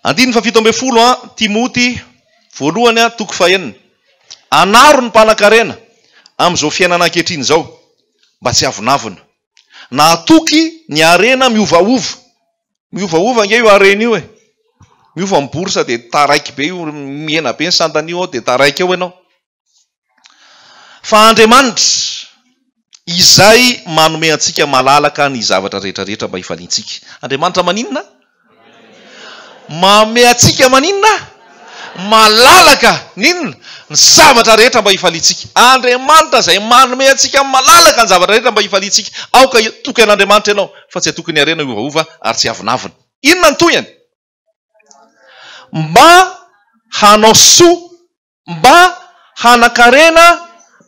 Speaker 1: 7:17 Timoty voalohany toko 1. Anaro ny mpanan-karena amin'izao fiainana ankehitriny izao mba tsy avonavona. Nahatoky ny arena miovaova nge io arena io e. Miova miborsa dia taraiky be io, miena be ny sandanio ao dia taraiky eo ianao. Fa Andriamanitra izay manome antsika malalaka ny zavatra rehetrarehetra mba hifaliantsika. Andriamanitra maninona? Manome antsika maninona? Malalaka ninona? Ny zavatra rehetra mba hifaliantsika. Andriamanitra izay manome antsika malalaka ny zavatra rehetra mba hifaliantsika. Aoka toky an'Andriamanitra ianao fa tsy atokony arena iovaova ary tsy avinavina. Inona ny toyany? Mba hanao soa, mba hanan-karena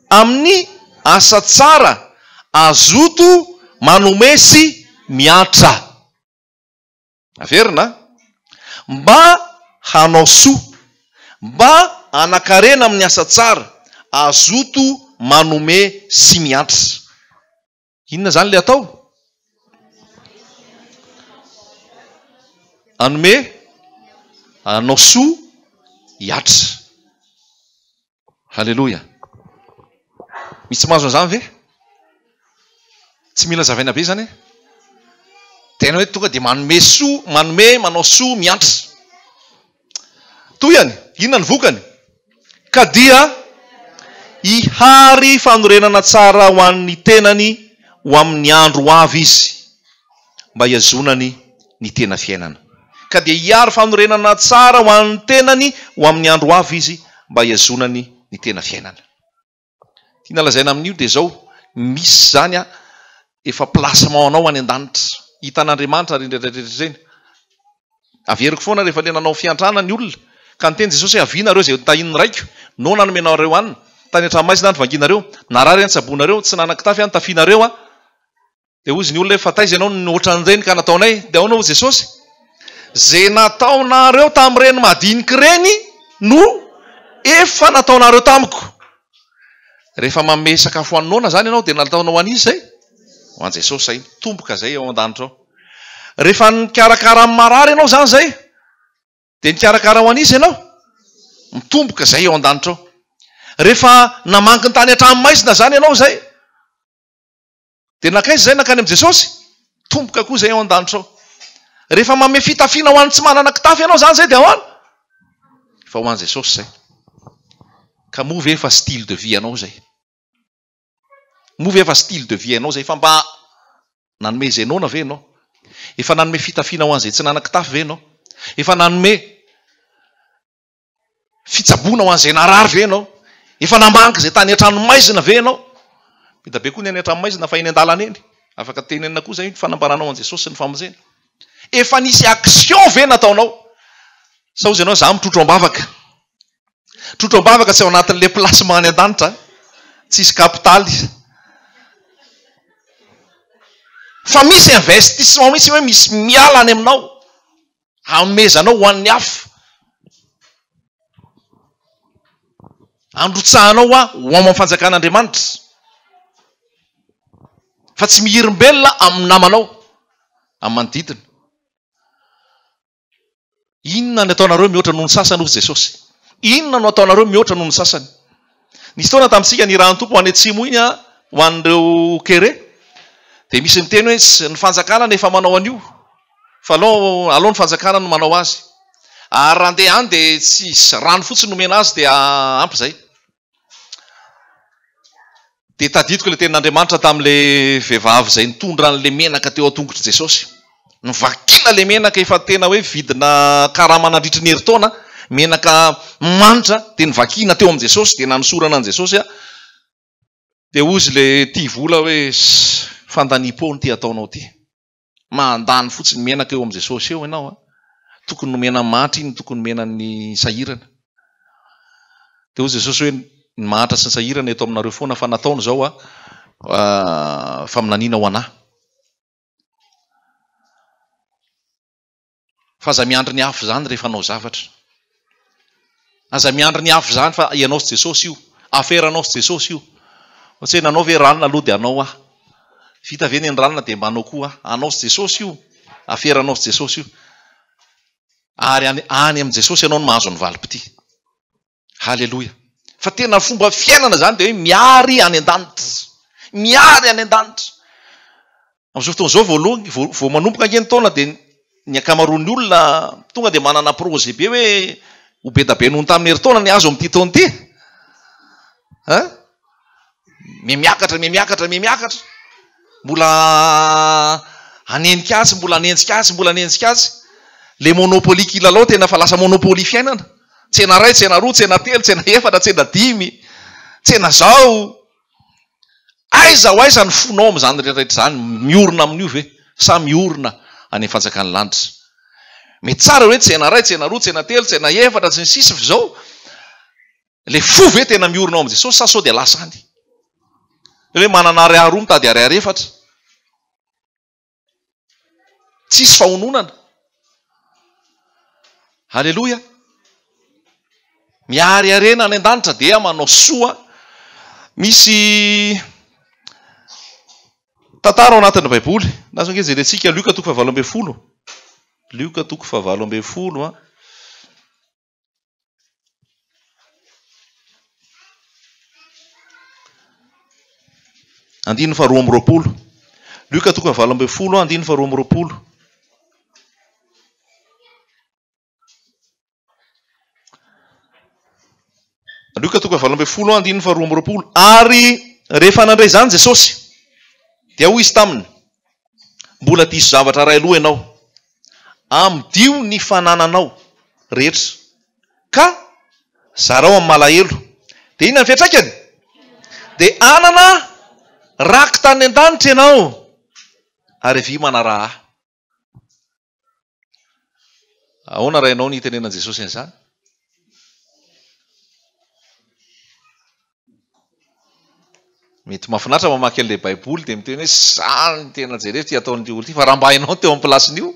Speaker 1: amin'ny asa tsara, azoto manome sy miatra. Averina? Mba hanao soa, mba hanan-karena amin'ny asa tsara, azoto manome sy miatra. Inona zany le atao? Anome, hanao soa, hiatra. Halleloja. Misy mahazo an'izany ve? Tsy mila zavaina be zany e? Tena hoe tonga dia manome soa, manao soa, miatra. Toyany, inona ny vokany? Ka dia ihary fanorenana tsara ho an'ny tenany ho amin'ny andro ho avy izy, mba hiazonany ny tena fiainana. Ka dia ihary fanorenana tsara ho an'ny tenany ho amin'ny andro ho avy izy, mba hiazonany ny tena fiainana. Tiana lazaina amin'io dia zao, misy zany efa plasement anao any an-danitra. Hitan'Andriamanitra rindretrarehetra izany. Averiko foana rehefa le nanao fiantrana ny olona ka niteny Jesosy hoe avianareo izay tahin'ny raiko no nanomenareo anina. Tany an-tranomaizina ny vanginareo, narary any tsabonareo, tsy nanan-kitafy any tafianareo dia hozy ny olona hoe fataiza ianao ny ohatran'ireny ka nataonay. Dia ahoana hozy Jesosy? Zay nataonareo tamin'ireny madinika ireny no efa nataonareo tamiko. Rehefa manome sakafo haninaona zany ianao dia nataonao an'izy zay? Ho an' Jesosy zay, tomboka zay ao an-danitra ao. Rehefa nikarakara amin'ny marary ianao zany zay, dia nikarakara ho an'izy ianao? Mitomboka zay ao an-danitra ao. Rehefa namanky ny tany an-tranomaizina zany ianao zay, dia nakaiza zay nakany amin'i Jesosy? Tomboka koa zay ao an-danitra ao. Rehefa manome fitafiana ho an'ny tsy manana kitafy ianao zany zay dia ahoana? Fa ho an' Jesosy zay. Ka moa ve efa style de vie anao zay? Moa ve efa style de vie anao zay? Fa mba nanome zenona ve ianao? Efa nanome fitafiana ho an'izay tsy nanan-kitafy ve ianao? Efa nanome fitsaboana ho an'izay narary ve ianao? Efa namanky izay tany an-tranomaizina ve ianao? Mita be koa ny any an-tranomaizina fa eny an-dalana eny. Afaka tenenina koa zay fanambaranao an' Jesosy sy ny famonjena. Efa nisy action ve nataonao? Sa hozy ianao za mitrotro am-bavaka. Trotro am-bavaka tsy ao anatin'le plasement any an-danitra, tsisy kapitaly. Fa misy investissement misy hoe misy miala any aminao, amezanao ho an'ny hafa, androtsahanao ho amin'ny fanjakan'Andriamanitra. Fa tsy mihirim-belona amin'ny namanao, amin'ny manodidina. Inona no ataonareo mihoatra noho ny sasany hozy Jesosy? Inona no ataonareo mihoatra noho ny sasany? Nisy fotoana tamintsika ny rahan'ny tompo ho any atsimo iny ho an'ireo kere. Dia misy ny teny hoe ny fanjakana nefa manao an'io, fa aleo ny fanjakana no manao azy. Ary raha andeha any dia tsy rano fotsiny nomena azy dia ampy izay. Dia tadidiko ilay tenin'Andriamanitra tamin'ilay vehivavy izay nitondra an'ilay menaka teo an-tongotry Jesosy. Nivakiana ilay menaka efa tena hoe vidina karama nandritry ny herintaona, menaka manitra, dia nivakiana teo amin'i Jesosy, dia nanosorana an'i Jesosy dia hozy ilay tia vola hoe fandanipo ny ty ataonao ty. Mandany fotsiny menaka eo amin'i Jesosy eo ianao. Tokony nomena mahatra iny, tokony nomena ny sahirana. Dia hozy Jesosy hoe ny mahatra sy ny sahirana eto aminareo foana, fa nataony zao fa minanina ho anahy. Fa aza miandry ny afo zany rehefa anao zavatra. Aza miandry ny afo zany fa ianao sy Jesosy io. aferanao sy Jesosy io. Ohatsy nanao ve ranona aloha dia anao vita ve ny ranona dia mbanao koa anao sy Jesosy io. Aferanao sy Jesosy io. Ary any amin'ny Jesosy ianao no mahazo ny valim-pity. Haleloia. Fa tena fomba fiainana zany dia hoe miary any an-danitra. Miary any an-danitra. Amin'izao fotoana izao voalohany vao manomboka angeny taona dia ny akamaroan'ny olona tonga dia manana projet be hoe ho be da be noho tamin'ny herintaona ny azo amin'ity taona ity. Miakatra. Mbola anenjika azy. Le monopoly kilalao tena fa lasa monopoly fiainana. Tsena ray, tsena roa, tsena telo, tsena efatra, tsena dimy, tsena zao. Aiza ho aiza ny fonao amin'izany rehetrarehetra zany, miorina amin'io ve? Sa miorina any fanjakany lanitra. Mety tsara hoe tsena ray, tsena roa, tsena telo, tsena efatra, sy ny sisa fa zao. Le fo ve tena miorina ao amin'izay Jesosy sa sao dia lasany. Hoe manana ary roa mitady ary efatra. Tsisy fahononana. Haleloia. Miary arena any an-danitra dia manao soa. Misy tantara ao anatin'ny Baiboly. Nazo nge jerentsika Luka 7:20. Luka 7:20. Andininy faharoa amby roapolo. Luka 7:20, andininy faharoa amby roapolo. Luka 7:20, andininy faharoa amby roapolo. Ary rehefa nandray izany Jesosy dia hoy izy taminy, mbola diso zavatra ray aloha ianao. Amidio ny fanananao rehetra ka zarao amin'ny malahelo. Dia inona ny fiantraikany? Dia anana raky tany an-danitra ianao ary vy manaraha. Ahoana raha ianao ny itenenan'i Jesosy an'izany? Mety mahafinaritra mamaky an'ilay Baiboly dia miteny hoe zany tena jeretra ataon'ity olo ity, fa raha mba hainao teo amin'ny plasin'io,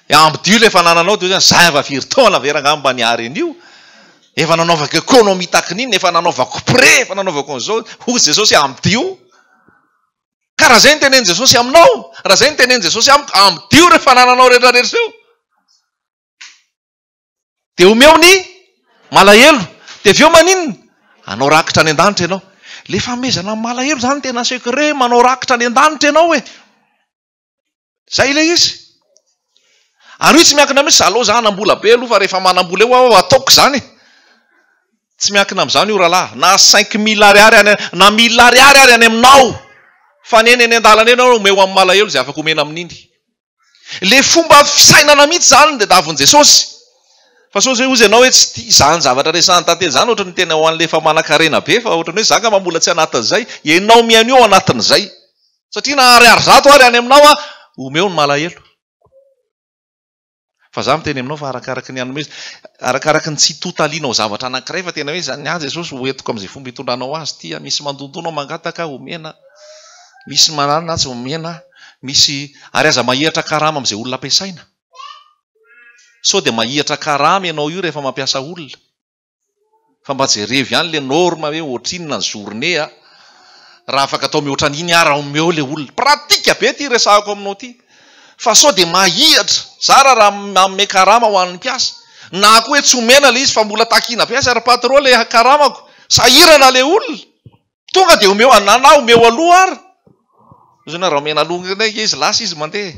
Speaker 1: ambidio ilay fanananao dia zay efa firy taona verangamba niary an'io, efa nanaovako ekônômia takin'iny, efa nanaovako pré, efa nanaovako an'izao, hoy Jesosy ambidio. Ka raha zay ny tenen'i Jesosy aminao, raha zay ny tenen'i Jesosy ambidio rehefa fanananao rehetrarehetra eo. Dia omeo ny malahelo. Dia avy eo maninona? Anao rakitra any an-danitra ianao. Le famezana amin'ny malahelo zany tena secret, manao rakitra any an-danitra ianao hoe. Zay ilay izy. Ary io tsy miankina mihitsy zalo za hanambola be aloha fa rehefa manambola eo aho ataoko zany. Tsy miankina amin'izany io rahalahy. Na 5,000 ariary na 1,000 ariary ary any aminao. Fa neny eny an-dalana eny ao omeo amin'ny malahelo zay afaka omena amin'iny. Le fomba fisainana mihitsy zany dia davon'i Jesosy. Fa so zay ozy ianao hoe tsy tia izany zavatra resahany tantely zany ohatrany tena ho an'le efa manan-karena be, fa ohatrany hoe zaka mambola tsy anatin'izay, ianao mihaino eo anatin'izay. Satria na ariary zato ary any aminao omeo ny malahelo. Fa za miteny aminao fa arakaraka ny anome, arakaraka ny tsy totalianao zavatra anankiray fa tena hoe zany Jesosy hoentiko amin'izay fomba hitondranao azy tia, misy mandondonao mangataka omena, misy manana tsy omena, misy ary aza mahihatra karama amin'izay olona ampiasaina. So dia mahihatra karama ianao io rehefa mampiasa olona. Fa mba jerevy ihany le norma hoe ohatrinona ny journée raha afaka atao mihoatra an'iny raha omeo le olona. Pratika be ty resahako aminao ty. Fa so dia mahihatra zara raha manome karama ho an'ny mpiasa. Na koa hoe tsy omena le izy fa mbola takina mpiasa ary patron le karamako. Sahirana le olona. Tonga dia omeo anana omeo aloha ary. Izy na raha omena aloha ndraiky izy lasa izy mandeha.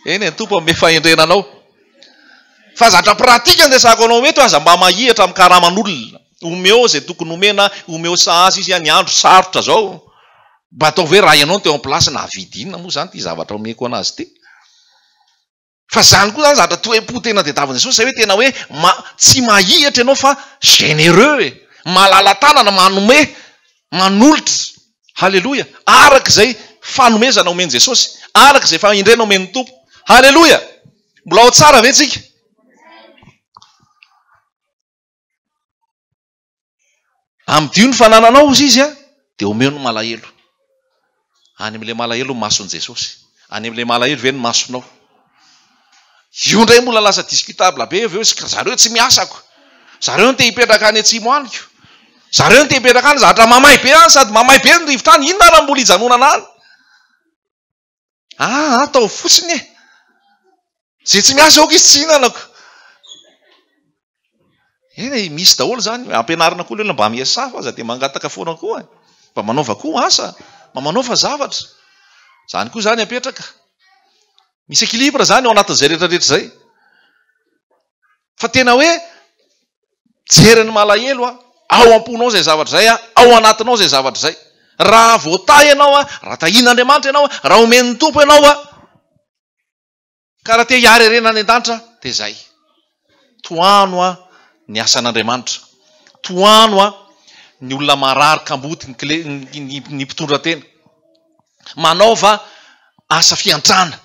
Speaker 1: Eny ny tompo ame fahendrenanao. Fa zatra pratika ny resahako anao mety aza mba mahihatra amin'ny karaman'olona. Omeo zay tokony omena, omeo sahazy izy ny andro sarotra zao. Mba atao hoe raha ianao teo amin'ny plasy na vidinina moa zany ty zavatra omeko anazy ty. Fa zany koa zany zatra toe-po tena dia davon'i Jesosy hoe tena hoe tsy mahihatra ianao fa généreux e. Malala tanana manome, manolotra. Halleluja. Araka izay fanomezana omen'i Jesosy. Araka izay faindrena omen'ny tompo. Halleluja. Mbola ao tsara ve tsika? Amidio ny fanananao izy dia omeo ny malahelo. Any amin'ilay malahelo ny mason'i Jesosy. Any amin'ilay malahelo ve ny masonao. Io ndray mbola lasa discutable be avy eo zareo tsy miasako. Zareo ny te hipetraka any atsimo aniko. zareo ny tepetraka any zatra mamay be any sady mamay be ny rivotra any inona raha mbola hijanonana any atao fotsiny e zay tsy miasa aoka izy tsy hinanako eny misy daholo zany ampianarina koa leona mba miasa fa za dia mangataka foana koa mba manaova koa asa mba manaova zavatra zany koa zany apetraka misy ekilibra zany ao anatin'izay rehetrarehetra zay fa tena hoe jereny malahelo ao amponao zay zavatra zay ao anatinao zay zavatra zay raha voatay ianao raha tahin'Andriamanitra ianao raha omen'ny tompo ianao ka raha te hiary arena any an-danitra dia zay toano ny asan'Andriamanitra toano ny olona marary kamboty ny mpitondra tena manaova asa fiantrana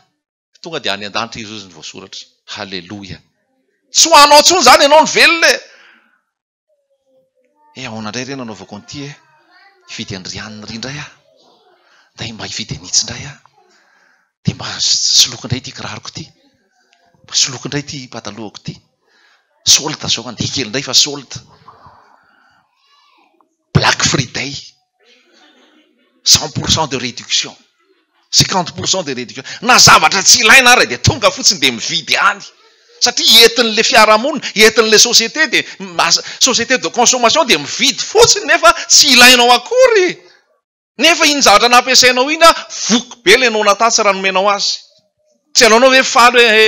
Speaker 1: tonga dia any an-danitra izy ny voasoratra halleloja tsy hoanao tsony zany ianao ny velona ahoana indray rena anaovako an'ity hividy andrianina ry indray nday mba hividy anitsy indray dia mba soloky indray ty kiraroko ty mba soloky indray ty patalohako ty solde zao andeha kely indray fa solde Black Friday 100% de réduction 50% de réduction na zavatra tsy ilaina ary dia tonga fotsiny dia mividy any satria entin'le fiarahamonina entin'le société dia société de consommation dia mividy fotsiny nefa tsy ilainao akory nefa iny zavatra nampiasainao iny voky be le nao natatsy raha nomenao azy tsy anaonao hoe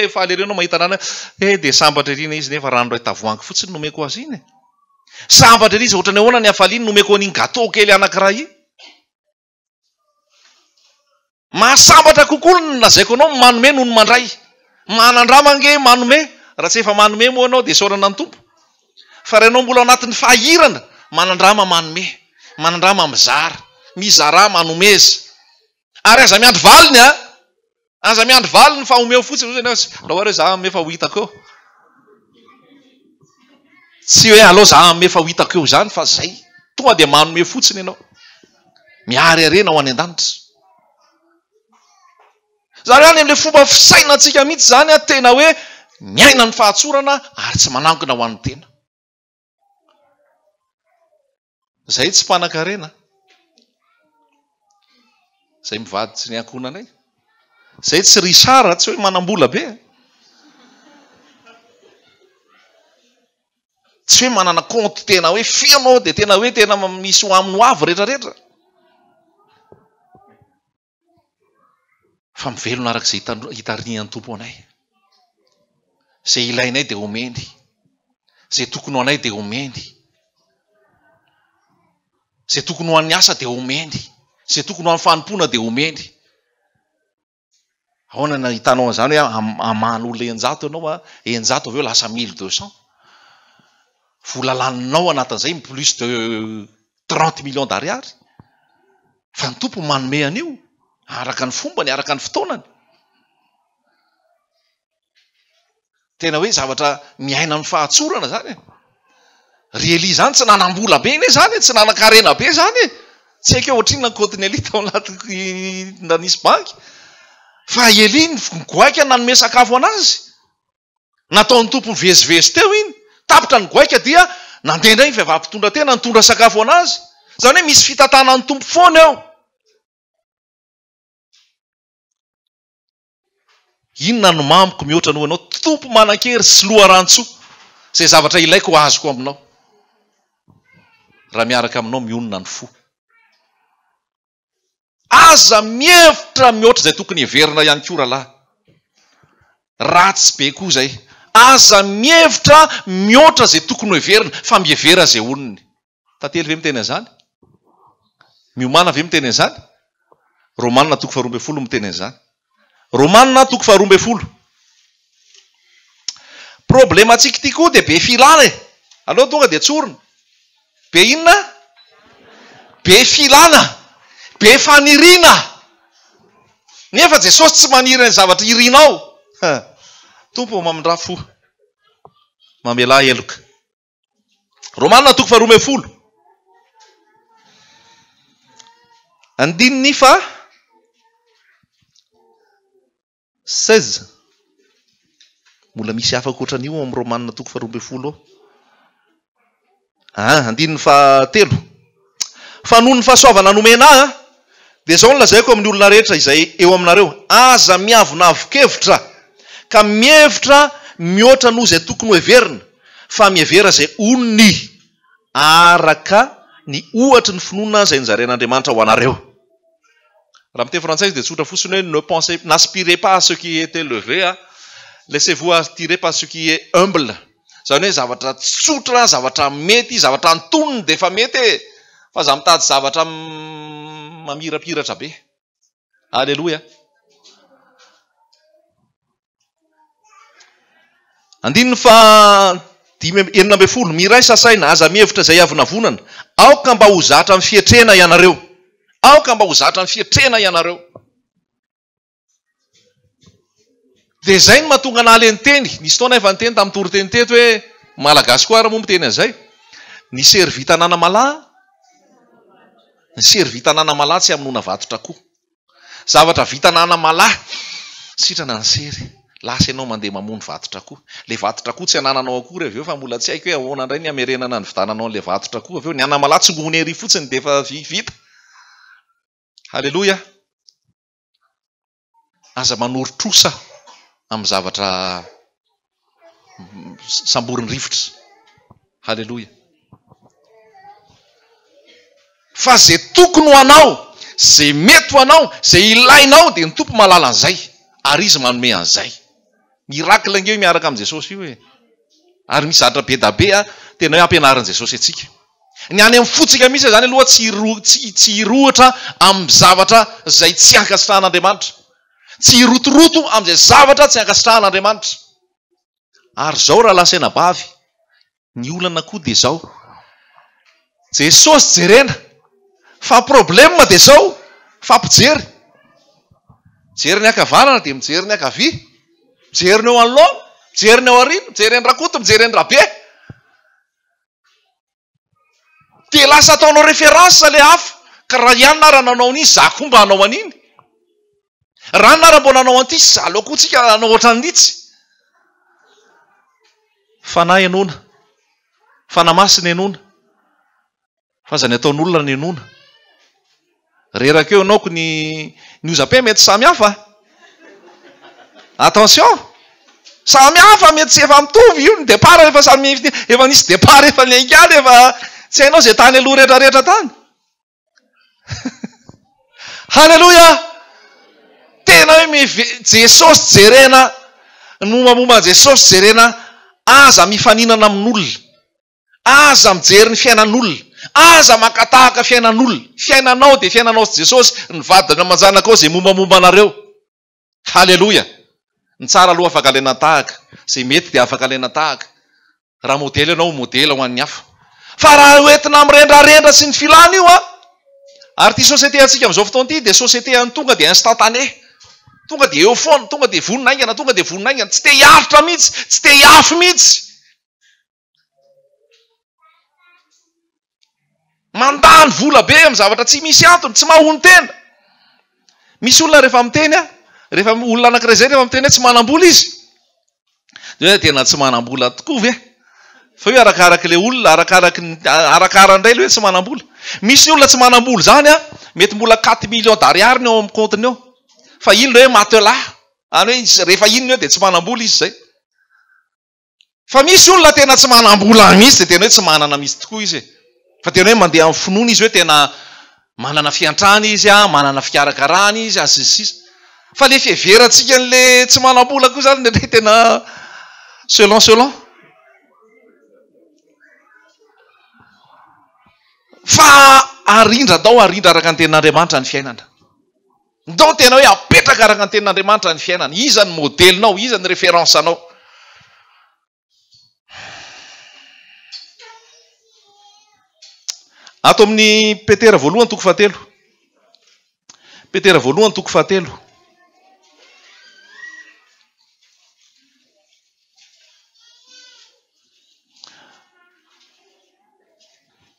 Speaker 1: faly irenao mahita rana dia sambatra irina izy nefa rano ray tavoangy fotsiny nomeko azy iny sambatra iry izy ohatrany ahoana ny afaliny nomeko an'iny gâteau kely anankiray iny mahasambatra kokoa nazaiko anao manome noho ny mandray manandramange manome raha tsy efa manome moa anao dia saorana ny tompo fa raha ianao mbola anatin'ny fahirana manandrama manome manandrama mizara mizara manomeza ary aza miandry valiny aza miandry valiny fa omeo fotsiny raha hoe za mefa ho hitako eo tsy hoe aloha za mefa ho hitako eo zany fa zay tonga dia manome fotsiny ianao miary arena ho any an-danitra zareo any amin'le fomba fisainantsika mihitsy zany tena hoe miaina ny fahatsorana ary tsy manangona ho an'ny tena zay tsy mpanan-karena zay mivady tsy ny ankonanay zay tsy risara tsy hoe manam-bola be tsy hoe manana compte tena hoe fenao dia tena hoe tena misy ho amin'ny ho avy rehetrarehetra fa mivelona arak'izay hitarian'ny tompo anay zay ilainay dia omeny zay tokony ho anay dia omeny zay tokony ho an'ny asa dia omeny zay tokony ho an'ny fanompona dia omeny ahoana na hitanao an'izany hoe aman'olona enjato ianao enjato avy eo lasa 1200 vola laninao anatin'izay plus de 30 millions d'ariary fa ny tompo manome an'io araka ny fombany araka ny fotoanany tena hoe zavatra miaina amin'ny fahatsorana zany ry Eli zany tsy nanam-bola be iny zany tsy nanan-karena be zany tsy haiko hoe ohatrinona ny côte Nelly tao anaty nanisy banky fa Eli goaika nanome sakafo anazy nataon'ny tompo vezivezy teo iny tapitra ny goaika dia nandeha indray ny vehivavy-mpitondra tena nitondra sakafo anazy zany hoe misy fitantanan'ny tompo foana eo inona no mamiko mihoatra noho anao tompo manan-kery sy loha rantsoa zay zavatra ilaiko ho azoko aminao raha miaraka aminao mionona ny fo aza mihevitra mihoatra zay tokony heverina ihany koa rahalahy ratsy be koa zay aza mihevitra mihoatra zay tokony ho heverina fa mihevera zay onony tantely ve miteny an'izany miomana ve miteny an'izany romanina toko 12 miteny an'izany romanina toko 12 problematsika ty koa dia be filana aloha tonga dia tsorona be inona be filana be fanirina nefa Jesosy tsy manirina ny zavatra irinao tompo mamindra fo mamela eloka romanina toko 12 andininy fa 16 mbola misy afaka ohatran'io amin'ny romanina toko 12 ao andininy fahatelo fa noho ny fahasoavana nomena dia zao no lazaiko amin'ny olona rehetra izay eo aminareo, aza miavona avokevitra ka mihevitra mihoatra noho izay tokony ho heverina fa mievera zay onony araka ny ohatra ny finoana zay nizaren'Andriamanitra ho anareo. Raha miteny frantsay dia tsotra fotsiny hoe ne pensez, n'aspirez pas à ce qui est élevé, laissez-vous attirer par ce qui est humble. Zany hoe zavatra tsotra, zavatra mety, zavatra antonony dia efa mety fa za mitady zavatra mamirapiratra be. Alleluia. Andininy fa 9 miray sasaina aza mihevitra zay avy navonana aoka mba ho zatra amin'ny fietrena ianareo, aoka mba ho zatra amin'ny fietrena ianareo. Dia zay no mahatonga analy ny teny. Nisy taona efa niteny tamin'ny toriteny teto hoe malagasy koa ara-momby teny an'izay, ny servitananamalahy, ny servitananamalahy tsy hamonoana vatotra koa. Zavatra vitananamalahy sitrana ny sery, lasa ianao mandeha mamono vatotra koa. Le vatotra koa tsy anananao akory avy eo fa mbola tsy haiko hoe ahoana indray ny amerenana ny vitananao le vatotra koa avy eo. Ny anamalahy tsy ngony ery fotsiny dia efa vita. Halleluja. Aza manoro-trosa amin'ny zavatra samboriny rivotra. Halleluja. Fa zay tokony ho anao, zay mety ho anao, zay ilainao dia ny tompo mahalala an'izay ary izy manome an'izay. Miracle angeo miaraka amin'i Jesosy io e. Ary misy zadra be da be tena hoe ampianaran'i Jesosy atsika. Ny any amin'ny fotsika misy zany aloha tsy hirohatra amin'ny zavatra zay tsy ankasitrahan'Andriamanitra. Tsy hirotoroto amin'izay zavatra tsy ankasitrahan'Andriamanitra. Ary zao raha lasaina bavy, ny olana koa dia zao. Jesosy jerena, fa problème dia zao, fampijery. Mijery ny akavanana dia mijery ny akavia, mijery ny eo anoloana, mijery ny eo aoriana, mijery ny rakoto, mijery ny rabe. Dia lasa ataonao référence le hafa, ka raha ihany na raha nanao an'iny, za koa mba hanao an'iny. Raha na raha mbo nanao an'ity, za aloha koa tsika hanao ohatran'n'ity. Fanahy ianona, fanamasina ianona, fa zany ataon'olona ny ianona. Reraka eo anaoko ny ozam-pe mety samy hafa. Attention, samy hafa mety tsy efa mitovy io. Ny départ efa samy efa nisy départ efa ny aingana efa tsy hainao zay tany aloha rehetrarehetra tany. Halleluja. Tena hoe Jesosy jerena, momamoma Jesosy jerena, aza mifaninana amin'olona, aza mijery ny fiainan'olona, aza makatahaka fiainan'olona. Fiainanao dia fiainanao sy Jesosy, ny vadina manjanaka ao zay mombamomba anareo. Halleluja. Ny tsara aloha afaka alaina tahaka, zay mety dia afaka alaina tahaka. Raha modely ianao modely ho an'ny hafa. Fa raha hoentina mirendrarendra sy ny filana io ary ty sosiete antsika amin'izao fotoana ity dia sosiete any tonga dia instantané. Tonga dia eo foana, tonga dia voninaingana, tonga dia voninaingana, tsy te hiafitra mihitsy, tsy te hiafy mihitsy. Mandany vola be amin'ny zavatra tsy misy antony, tsy mahony tena. Misy olona rehefa miteny rehefa olona anankiray zay rehefa miteny tsy manam-bola izy. Dia tena tsy manam-bola tokoa ve? Fa hoe arakaraka le olona, arakaraka indray le hoe tsy manam-bola. Misy olona tsy manam-bola zany mety mbola 4 millions d'ariary ny ao amin'ny compteny eo. Fa ino le hoe matelas. Any hoe rehefa ino eo dia tsy manam-bola izy zay. Fa misy olona tena tsy manam-bola mihitsy dia tena hoe tsy manana mihitsy tokoa izy. Fa tena hoe mandeha amin'ny finoana izy hoe tena manana fiantrana izy, manana fikarakarana izy, sisy. Fa le fiheverantsika n'le tsy manam-bola koa zany dia tena selon. Fa arindra dao arindra araka ny tenin'Andriamanitra ny fiainana. Ndao tena hoe apetraka araka ny tenin'Andriamanitra ny fiainana. Iza ny modelinao, iza ny référence anao. Ato amin'ny Petera voalohany toko 7. Petera voalohany toko 7.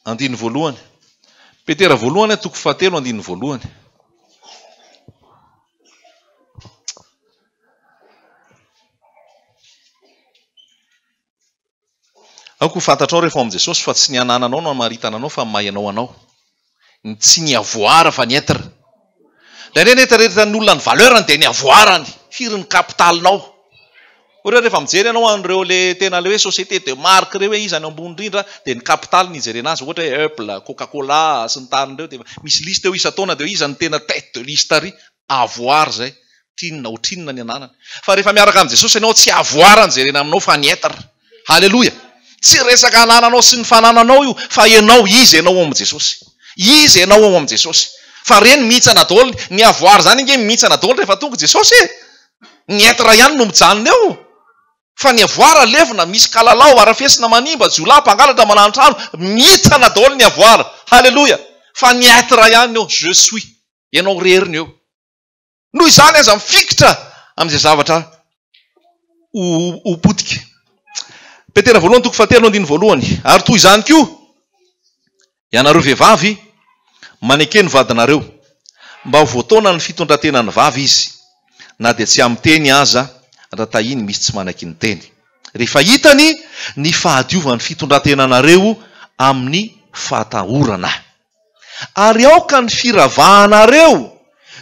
Speaker 1: Andiny voalohany. Petera voalohany toko 7 andiny voalohany. aoko fantatrao rehefa amin'i Jesosy fa tsy ny anananao no amaritana anao fa mahay anao tsy ny avoara fa ny etra. Ilay reny etrarehetra ny olona ny valeurany dia ny avoarany firy ny kapitalinao. Ohatra rehefa mijery ianao an'ireo le tena le hoe société de marque reo hoe izy any ambony indrindra dia ny kapitaly ny ijerena azy ohatra hoe Apple, Coca-Cola sy ny tarin'ireo dia misy liste eo isa-taona dia izy ny tena tête de liste ary avoara zay trinona ho trinona ny ananany. Fa rehefa miaraka amin'i Jesosy ianao tsy avoara ny jerena aminao fa ny etra. Halleloja. Tsy resaka anananao sy ny fanananao io fa ianao izy ianao amin'i Jesosy. Izy ianao ao amin'i Jesosy. Fa reny mihitsana daholo ny avoara zany inge mihitsana daholo rehefa tonga Jesosy. Ny etra ihany no mijanona eo. Fa ny avoara levina misy kalalao arafesina manimba jiolahy mpangalatra manantrano mihitsana daholo ny avoara. Halleloja. Fa ny etra ihany eo je suis. Ianao reriny eo. Noho izany aza mifikitra amin'izay zavatra ho potika. Petera voalohany toko 7:1 ary toy izany koa ianareo vehivavy manekeny ny vadinareo mba ho voataona ny fitondratena ny vavy izy na dia tsy amin'ny teny aza raha tahiny misy tsy manaky ny teny. Rehefa hitany ny fahadiovan'ny fitondrantenanareo amin'ny fahatahorana. Ary aoka ny firavahanareo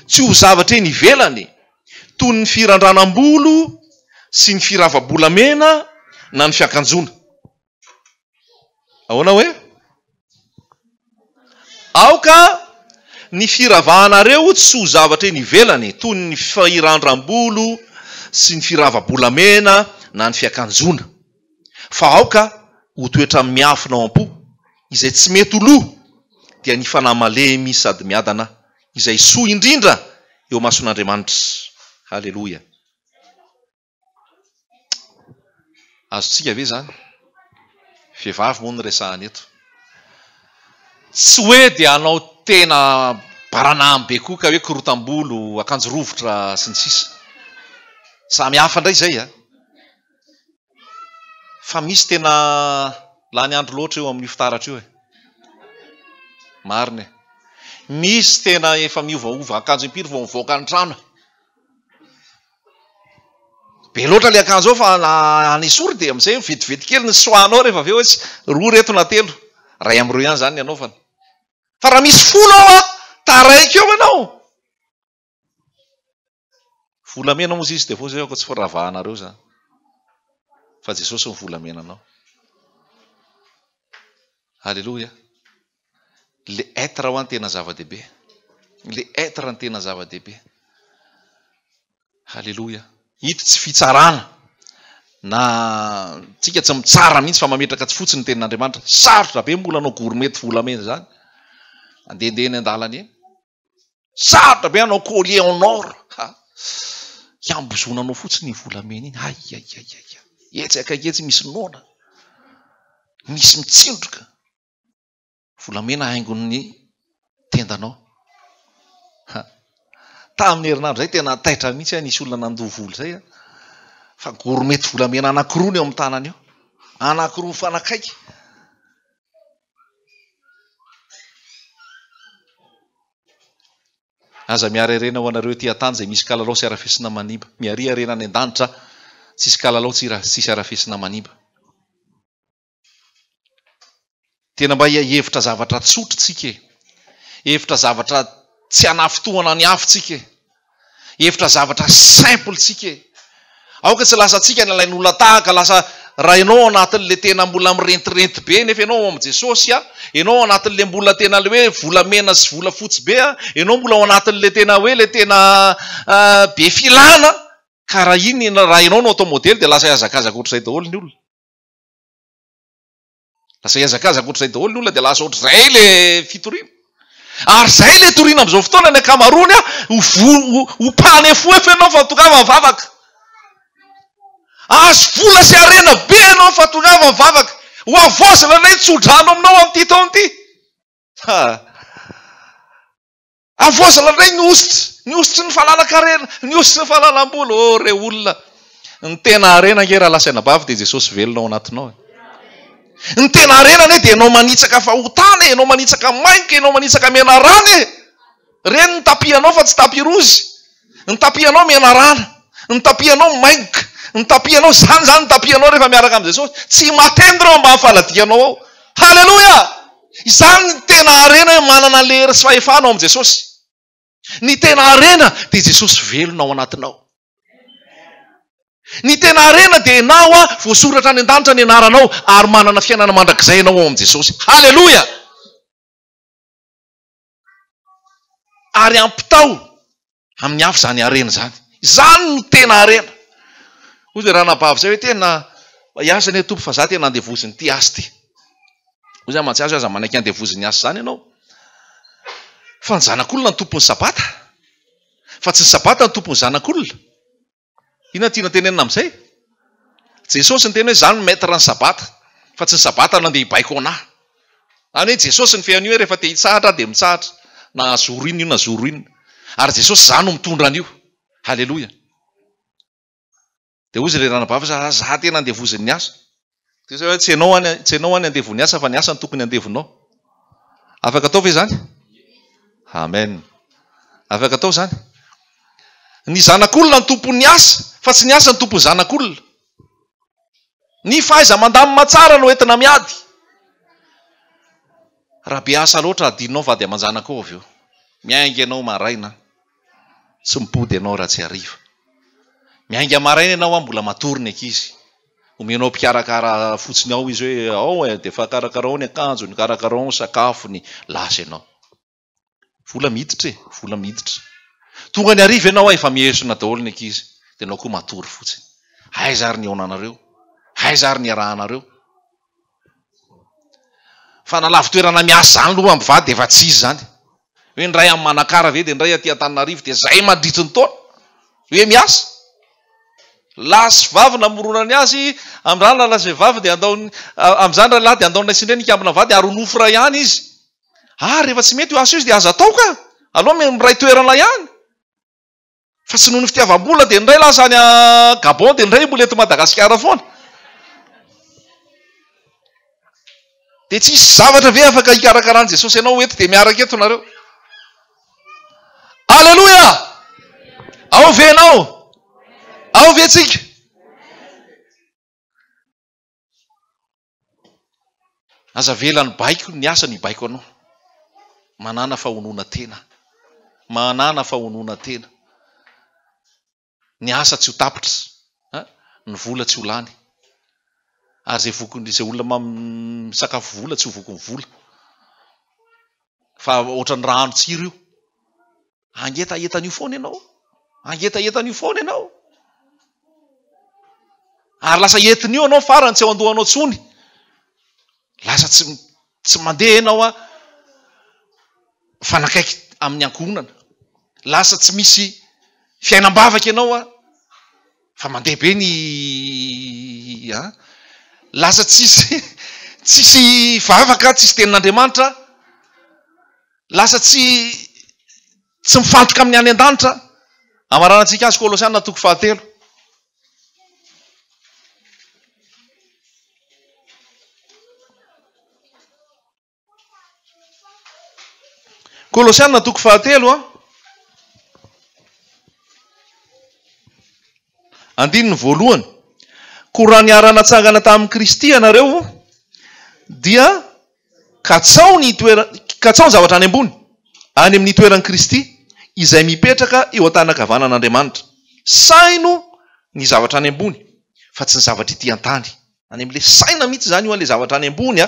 Speaker 1: tsy ho zavatra eny ivelany toy ny firandranam-bolo sy ny firava-bolamena na ny fiakanjona. Ahoana hoe? Aoka ny firavahanareo tsy ho zavatra eny ivelany toy ny firandram-bolo sy ny firava-bolamena na ny fiakanjona. Fa aoka ho toetra miafina ao am-po izay tsy mety ho loha dia ny fanahy malemy sady miadana izay soa indrindra eo mason'Andriamanitra. Halleloja. Azotsika ve zany? Vehivavy moa ny resahany eto. Tsy hoe dia anao tena baranamy be koa ka hoe korotam-bolo, akanjo rovotra sy ny sisa. Samy hafa indray zay fa misy tena lany andro loatra eo amin'ny fitaratra io marina. Misy tena efa miovaova akanjo impiry vao mivoaka ny trano. Be loatra le akanjo ao fa anesory dia amin'izay vetivety kely ny soanao rehefa avy eo hoe roa reto na telo. Ray amin'ireo ihany zany ny anaovana. Fa raha misy folo ao taraiky eo ianao. Volamena moa izy dia fo zay ako tsy firavahanareo zany. Fa Jesosy ny volamena anao. Halleloja. Le être ho any tena zava-dehibe. Le être ny tena zava-dehibe. Halleloja. Hito tsy fitsarana na tsika tsy mitsara mihitsy fa mametraka tsy fotsiny ny tenin'Andriamanitra. Sarotra be mbola anao gourmety volamena zany. Andehandeha an-dalana eny. Sarotra be anao collier en or. Iambozonanao fotsiny ny volamena iny. Ai. Etsy akaiketsy misy nona. Misy mitsindroka. Volamena haingon'ny tendanao. Tamin'ny herinandro zay tena taitra mihitsy nisy olona nandoha volo zay fa gourmety volamena anankiroa ny eo amin'ny tanany eo. Anankiroa mifanakaiky. Aza miarerena ho anareo ety an-tany zay misy kalalao sy arafesina manimba. Miariarena any an-danitra tsisy kalalao tsisy arafesina manimba. Tena mba hevitra zavatra tsotra tsika. Hevitra zavatra tsy anafitohana ny afitsika. Hevitra zavatra simple tsika. Aoka tsy lasa tsika ny alain'olona tahaka lasa raha ianao anatin'le tena mbola mirentirenti be nefa ianao amin'i Jesosy ianao anatin'le mbola tena le hoe volamena sy vola fotsy be ianao mbola ao anatin'le tena hoe le tena be filana ka raha iny raha ianao no atao modely dia lasa iazakazaka ohatr'izay daholo ny olona. Lasa iazakazaka ohatr'izay daholo ny olona dia lasa ohatr'izay le fitoriana. Ary zay le toriana amin'izao fotoana ny akamarony ho panefo efa ianao fa tongava mivavaka. Azo vola sy arena be ianao fa tongava mivavaka. Ho avosana ilay tsodrano aminao amin'ity taona ity. Avosana ilay ny ositry ny fahalalak'arena, ny ositry ny fahalalam-bolo. Re olona ny tena arena nge raha lasaina bavy dia Jesosy velona ao anatinao. Ny tena arena ne dia ianao manitsaka fahotana, ianao manitsaka mainka, ianao manitsaka mena rana. Reny ny tapianao fa tsy tapirozy. Ny tapianao mena rana. ny tapianao mainka, ny tapianao zany ny tapianao rehefa miaraka amin'i Jesosy, tsy matendreo mba hampaladianao ao. Halleloia! Izany ny tena harena manana lery sy fahefanao amin'i Jesosy. Ny tena harena dia Jesosy velona ao anatinao. Ny tena harena dia enao voasoratra any an-danitra ny anaranao ary manana fiainana mandrakizay ianao ao amin'i Jesosy. Halleloia! Ary ampitao amin'ny hafa zany harena zany. Izany no tena harena. Ozy raha nabavy zay hoe tena iasa ny tompo fa za tena andevoziny ity asa ty. Ozy amantsy azy aza manaiky andevoziny asa zany ianao. Fa ny zanak'olona ny tompon'ny sabata. Fa tsy ny sabata ny tompon'ny zanak'olona. Inona tiana tenenina amin'izay? Jesosy ny tena hoe zany maître ny sabata. Fa tsy ny sabata nandeha hibaiko anahy. Any hoe Jesosy ny feany hoe rehefa te hitsahatra dia mitsahatra. Na zoro ino na zoro ino. Ary Jesosy zany no mitondra an'io. Halleloia. Dia ozy raha nabavy za tena andevoziny asa. Tsy ianao any andevony asa fa ny asa ny tokony andevonao. Afaka atao ve zany? Amen. Afaka atao zany. Ny zanak'olona ny tompon'ny asa fa tsy ny asa ny tompon'ny zanak'olona. Ny fahaiza mandamina tsara no entina miady. Raha be asa loatra adinao vady aman-janakao avy eo. Miainga ianao maraina. Tsy mipody ianao raha tsy hariva. Miainga maraina ianao mbola matory ny ankizy. Omenao mpikarakara fotsiny ao izy hoe ao dia fa karakarao ny akanjo, ny karakarao ny sakafo, ny lasa ianao. Vola miditra e, vola miditra. Tonga ny hariva ianao efa mihesona daholo ny ankizy. Dia ianao koa matory fotsiny. Aiza ary ny aonanareo? Aiza ary ny arahanareo? Fa nalavo toerana miasa zany aloha mivady efa tsy izy zany. Hoe ndray amin'ny Manakara ve dia ndray aty Antananarivo dia zay mandritry ny taona. Hoe miasa. Lasy vavy namoronany azy, amin'izany raha lasy vehivavy dia andao amin'izany raha lahy dia andao naisindray nikambina vady ary nofora ihany izy. Rehefa tsy mety io asa izy dia aza atao ka. Aloha miray toerana ihany. Fa tsy noho ny fitiavam-bola dia ndray lasa any Gabon dia ndray mbola eto Madagasikara foana. Dia tsisy zavatra ve afaka hikarakarany Jesosy ianao eto dia miaraka eto nareo. Alleluia! Ao ve ianao? Ao ve tsika? Aza vela ny baiko ny asa ny baiko anao. Manana fahonoana tena. Manana fahonoana tena. Ny asa tsy ho tapitra. Ny vola tsy ho lany. Ary izay olona misakafo vola tsy ho vokony vola. Fa ohatran'ny rano tsiro io. Angetaentan'io foana ianao. Angetaentan'io foana ianao. Ary lasa entin'io ianao farany tsy ao andohanao tsony. Lasa tsy mandeha ianao fanakaiky amin'ny ankohonana. Lasa tsy misy fiainam-bavaka ianao fa mandeha be ny lasa tsisy vavaka, tsisy tenin'Andriamanitra. Lasa tsy mifantoka amin'ny any an-danitra. Amaranantsika azy Kolosiana 4:7. Kolosiana 4:7 andininy voalohany. Koa raha niarana tsangana tamin'i Kristy ianareo dia katsao ny zavatra any ambony, any amin'ny toeran'i Kristy izay mipetraka eo an-tanakavanan'Andriamanitra. Saino ny zavatra any ambony fa tsy ny zavatra ity an-tany. Any amin'ilay saina mihitsy zany io an'ilay zavatra any ambony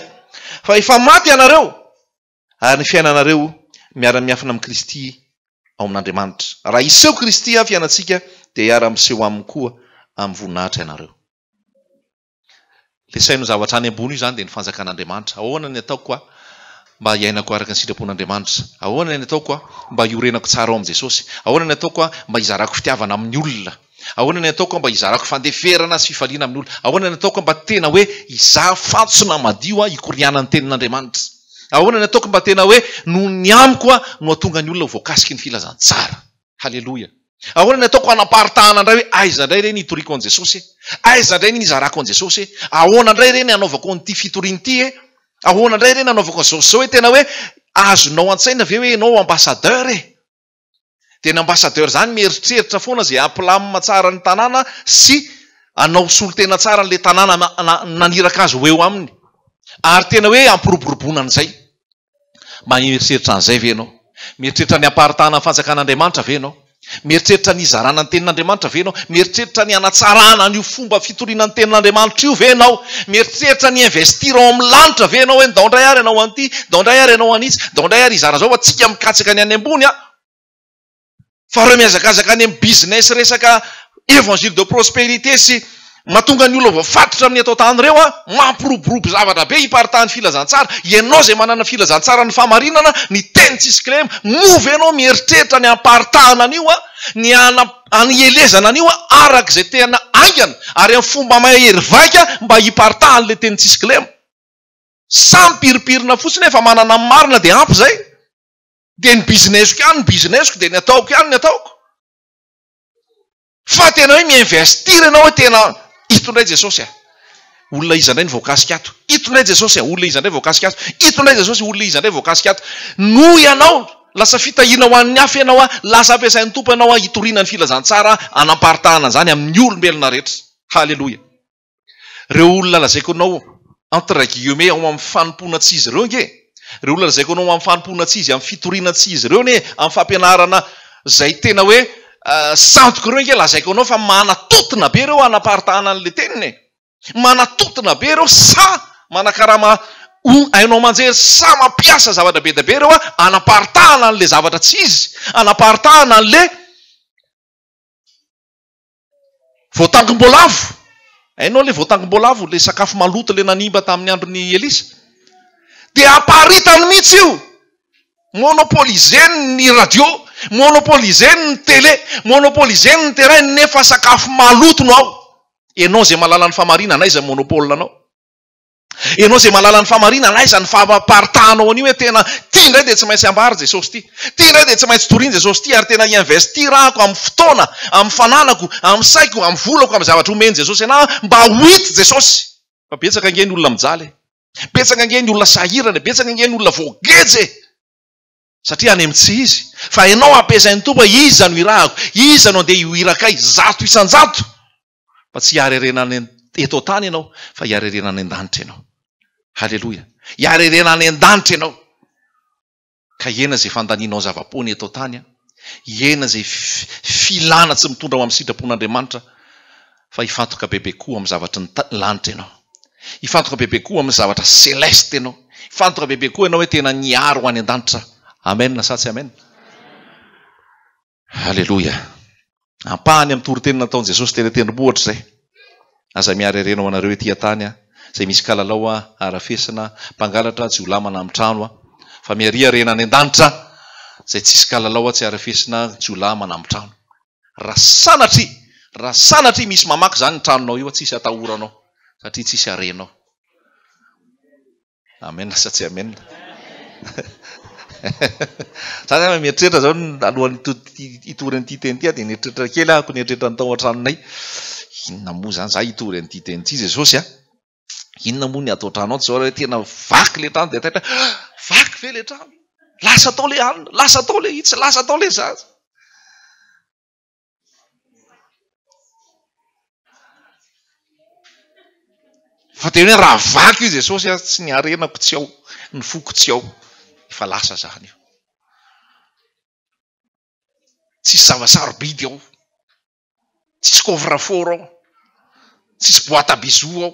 Speaker 1: fa efa maty ianareo ary ny fiainanareo miara-miafina amin'ny Kristy ao amin'Andriamanitra. Raha iseho Kristy fiainantsika dia hiara-miseho aminy koa amin'ny voninahitra ianareo. Le saino zavatra any ambony io zany dia ny fanjakan'Andriamanitra. Ahoana ny ataoko mba hiainako araka ny sitrapon'Andriamanitra? Ahoana ny ataoko mba hiorenako tsara ao amin'ny Jesosy? Ahoana ny ataoko mba hizarako fitiavana amin'ny olona? Ahoana ny ataoko mba hizarako fandeferana sy fifaliana amin'ny olona? Ahoana ny ataoko mba tena hoe hizaha fantsona madio hikoriana ny tenin'Andriamanitra? Ahoana ny ataoko mba tena hoe no ny amiko no atonga ny olona ho voakasiky ny filazantsara? Halleloia. Ahoana ny ataoko anaparitahana indray hoe aiza indray reny hitoriako an Jesosy? Aiza indray ny hizarako an Jesosy? Ahoana indray reny hanaovako an'ity fitoriana ity? Ahoana indray reny hanaovako an'izao hoe tena hoe azonao an-tsaina ve hoe ianao ambassadeur ? Tena ambasadeur zany mieritreritra foana zay ampilamina tsara ny tanàna sy anao solotena tsara n'le tanàna naniraka azy ho eo aminy. Ary tena hoe ampiroboroboana an'izay. Mieritreritra an'izay ve ianao? Mieritreritra ny amparitahana ny fanjakan'Andriamanitra ve ianao? Mieritreritra ny izarana ny tenin'Andriamanitra ve ianao? Mieritreritra ny anatsarana ny fomba fitoriana ny tenin'Andriamanitra io ve ianao? Mieritreritra ny investir ao amin'ny lanitra ve ianao hoe ndao indray ary ianao an'ity, ndao indray ary ianao an'itsy, ndao indray ary izara zao fa tsika mikatsaka ny any ambony a. Fa reo miazakazaka any amin'ny business resaka évangile de prospérité sy mahatonga ny olona voafatotra amin'ny atao tany reo a, mampiroborobo zavatra be hiparitahan'ny filazantsara. Ianao zay manana filazantsara ny famarinana, ny teny tsisy klema, move ianao mieritreritra ny amparitahana an'io a, ny anielezana an'io a, arak'izay tena aingana ary amin'ny fomba mahery vaika mba hiparitahan'le teny tsisy klema. Samy piripirina fotsiny efa manana ny marina dia ampy zay. Dia ny businessiko ihany ny businessiko, dia ny ataoko ihany ny ataoko. Fa tena hoe miinvestir ianao hoe tena ito indray Jesosy a, olona iza indray ny voakasika ato. Ito indray Jesosy a, olona iza indray voakasika ato. Ito indray Jesosy, olona iza indray voakasika ato. No ianao lasa fitahiana ho an'ny hafa ianao a, lasa ampiasain'ny tompo ianao a hitoriana ny filazantsara anamparitahana an'izany amin'ny olombelona rehetra. Halleloja. Reo olona lazaiko anao entre guillemets ao amin'ny fanompona tsy izy ireo nge. Reo olona lazaiko anao amin'ny fanompona tsy izy, amin'ny fitoriana tsy izy ireo ne, amin'ny fampianarana zay tena hoe santoko ireo nge lazaiko anao fa manatotona be reo anaparitahana an'le teniny. Manatotona be reo sa manakarama ainao manjery sa mampiasa zavatra be da be reo a anaparitahana an'le zavatra tsy izy, anaparitahana an'le voatangom-boalavo. Hainao le voatangom-boalavo, le sakafo maloto le nanimba tamin'ny andron'ny Elisa. Dia aparitany mihitsy io. Monopolizeny ny radio, monopolizeny ny télé, monopolizeny ny terrain, nefa sakafo maloto no ao. Ianao zay malala ny famarina, naiza ny monopole anao. Ianao zay malala ny famarina, naiza ny fampaparitahanao an'io hoe tena ty indray dia tsy maintsy ambary Jesosy ty. Ty indray dia tsy maintsy toriana Jesosy ty, ary tena investirako amin'ny fotoana, amin'ny fananako, amin'ny saiko, amin'ny volako, amin'ny zavatra omeny Jesosy ana mba ho hita Jesosy. Fa betsaka ange ny olona mijaly. Betsaka ange ny olona sahirana, betsaka ange ny olona voageje. Satria any amin'ny tsy izy. Fa ianao ampiasain'ny tompo iza no irahako, iza no andeha hoirakay, zato isan-jato. Fa tsy hiarerena any eto tany ianao, fa hiarerena any an-danitra ianao. Halleloja. Hiarerena any an-danitra ianao. Ka iena zay fandanianao zava-pony eto tany a, iena zay filana tsy mitondra amin'ny sitrapon'Andriamanitra, fa hifantoka bebe koa amin'ny zavatra ny lanitra ianao. Hifantoka bebe koa amin'ny zavatra seleste ianao. Hifantoka bebe koa ianao hoe tena niaro ho any an-danitra. Amen na satsy amen. Halleloja. Ampahany amin'ny torotenina nataon'i Jesosy tena tendrombohitra zay. Aza miarerena ho anareo etỳ tany a, zay misy kalalao a, arafesina, mpangalatra, jiolamana amin'ny trano a, fa miariarena any an-danitra zay tsisy kalalao a, tsy arafesina, jiolamana amin'ny trano. Raha sanatry misy mamaky zany ny tranonao io, tsisy atahoranao satria tsisy arenao. Amen sa tsy amen. Zany mieritreritra zao alohan'ny hitory an'ity teny ity dia nieritreritra kely ahako nieritreritra ny tao an-tranonay. Inona moa zany za hitory an'ity teny ity Jesosy a? Inona moa ny atao tranao zao hoe tena vaky le trano dia taitra vaky ve le trano? Lasa atao le anina, lasa atao le hitsy, lasa atao le zaza. Fa tena hoe raha vaky io Jesosy a, tsy ny arenako tsy ao, ny foko tsy ao. Efa lasa zany io. Tsisy zava-sarobidy ao, tsisy coffre-fort ao, tsisy boîte à bijoux ao.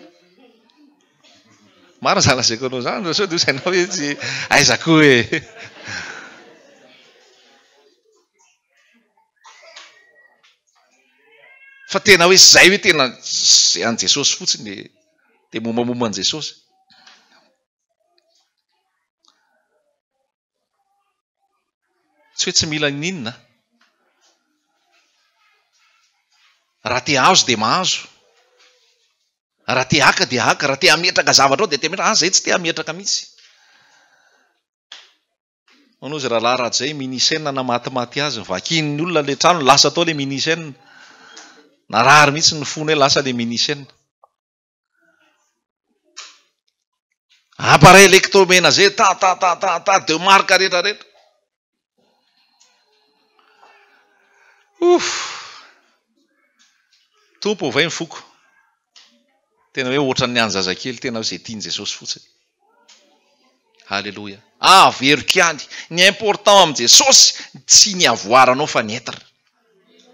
Speaker 1: Maro zany lazaiko anao zany, sao dia sainao hoe tsy aizako hoe. Fa tena hoe zay hoe tena an'i Jesosy fotsiny dia mombamomba an'i Jesosy. Tsy hoe tsy mila ninona. Raha te hahazo dia mahazo. Raha te haka dia haka. Raha te hametraka zavatra ao dia te hametraka. Zay tsy te hametraka mihitsy. Manao izy rahalahy ratsy zay minisaine na matimaty azy. Vakin'ny olona le trano lasa atao le minisaine. Narary mihitsy ny fony hoe lasa le minisaine. Appareil électroménager ta de marque rehetra rehetra. tompo vai ny foko tena hoe ohatran'ny any zazakely tena zay tiany Jesosy fotsiny. Halleloja. Averiko ihany ny important amin'i Jesosy tsy ny avoaranao fa ny entana.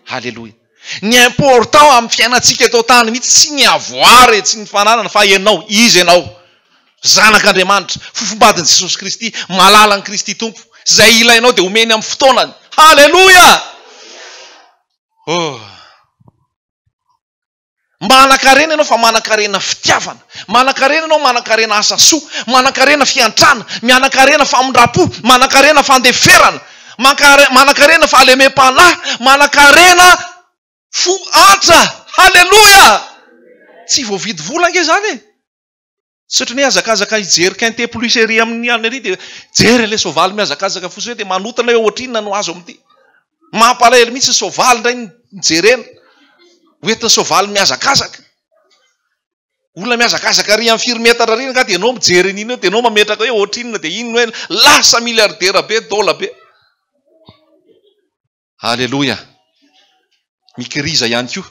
Speaker 1: Halleloja. Ny important amin'ny fiainantsika eto tany mihitsy tsy ny avoara tsy ny fananana fa ianao, izy ianao zanak'Andriamanitra, fofombadin'i Jesosy Kristy, malala ny Kristy tompo, zay ilainao dia omeny amin'ny fotoanany. Halleloja. Manan-karena ianao fa manan-karena fitiavana, manan-karena ianao manan-karena asa soa, manan-karena fiantrana, manan-karena famondrapo, manan-karena fandeferana, manan-karena fahalemem-panahy, manan-karena foatra. Halleloja. Tsy voavidy vola nge zany e. Satria ny azakazaka ijery quintuple série amin'ny any ary dia jery ilay soavaly miazakazaka fotsiny dia manotana hoe ohatrinona no azo amin'ity. Mampalahelo mihitsy ny soavaly indray nijerena. Oentin'ny soavaly miazakazaka. Olona miazakazaka ry amin'ny 4 metatra riny ka dia ianao mijery an'iny eo dia ianao mametraka hoe ohatrinona dia iny hoe lasa milliardaire be, dola be. Halleloja. Mikiriza ihany koa.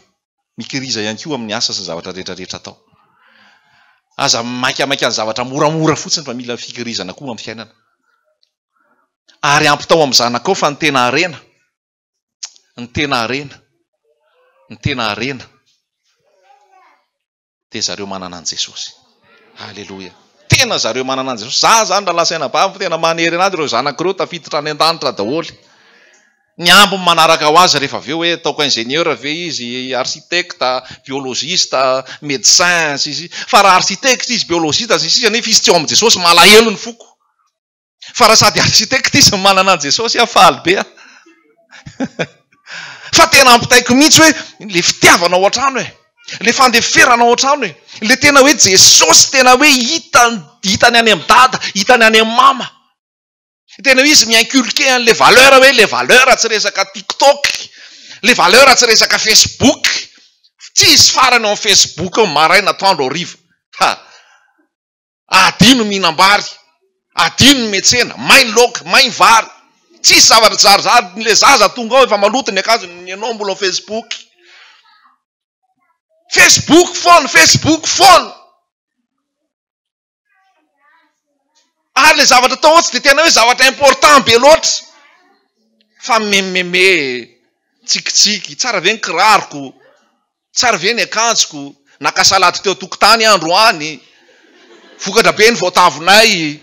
Speaker 1: Mikiriza ihany koa amin'ny asa sy zavatra rehetrarehetra atao. Aza maikamaika ny zavatra moramora fotsiny fa mila fikirizana koa amin'ny fiainana. Ary ampitao amin'ny zanakao fa ny tena harena. Ny tena harena. Ny tena harena dia zareo manana an' Jesosy. Halleloja. Tena zareo manana an' Jesosy. Za zany raha lasaina bavy tena manery anazy ireo zanak'ireo tafiditra any an-danitra daholy. Ny ambiny manaraka ho azy rehefa aveo hoe ataoko ingénieur ve izy, architecte, biologiste, médecin izy. Fa raha architecte izy, biologiste izy nefa izy tsy ao amin'i Jesosy malahelo ny foko. Fa raha sady architecte izy manana an' Jesosy afaly be. Fa tena ampitaiko mihitsy hoe le fitiavana ao an-trano e, le fandeferana ao an-trano e, le tena hoe Jesosy tena hoe hitany any amin'ny dada, hitany any amin'ny mama. Tena hoe izy miinculquer an'le valeur hoe le valeur tsy resaka TikTok, le valeur tsy resaka Facebook. Tsy isy farany ao amin'ny Facebook ao maraina atoandro hariva. Adino mihinam-bary, adino metsena, mainy laoka, mainy vary. Tsy zavatra zarizary le zaza tonga ao efa maloto ny akazo ny anao mbola Facebook. Facebook phone, Facebook phone. Ary le zavatra atao tsy dia tena hoe zavatra important be loatra. Fa mememe, tsikitsiky, tsara ve ny kiraroko, tsara ve ny akanjoko, nakasalady teo tokotany androany, vokatra be ny voatavonay,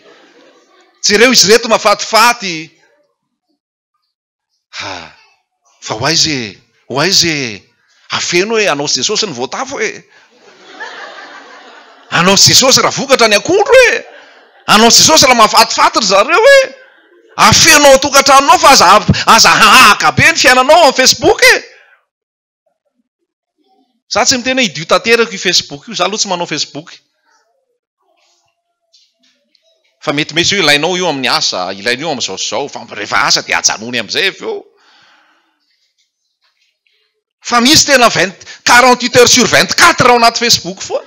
Speaker 1: jereo izy reto mafatifaty. Fa hoaizy afeno hoe anao Jesosy ny voatavo e. Anao Jesosy raha vokatra ny akondro e. Anao Jesosy raha mafatifaty ry zareo e. Afenao tokatranonao fa aza hahaka be ny fiainanao amin'ny Facebook e. Za tsy mitena idio tanteraka io Facebook io, za aloha tsy manao Facebook. Fa metimety io ilainao io amin'ny asa, ilainao io amin'izao zao, fa rehefa asa dia ajanony amin'izay aveo. Fa misy tena 48 heures sur 24 ao anaty Facebook foa.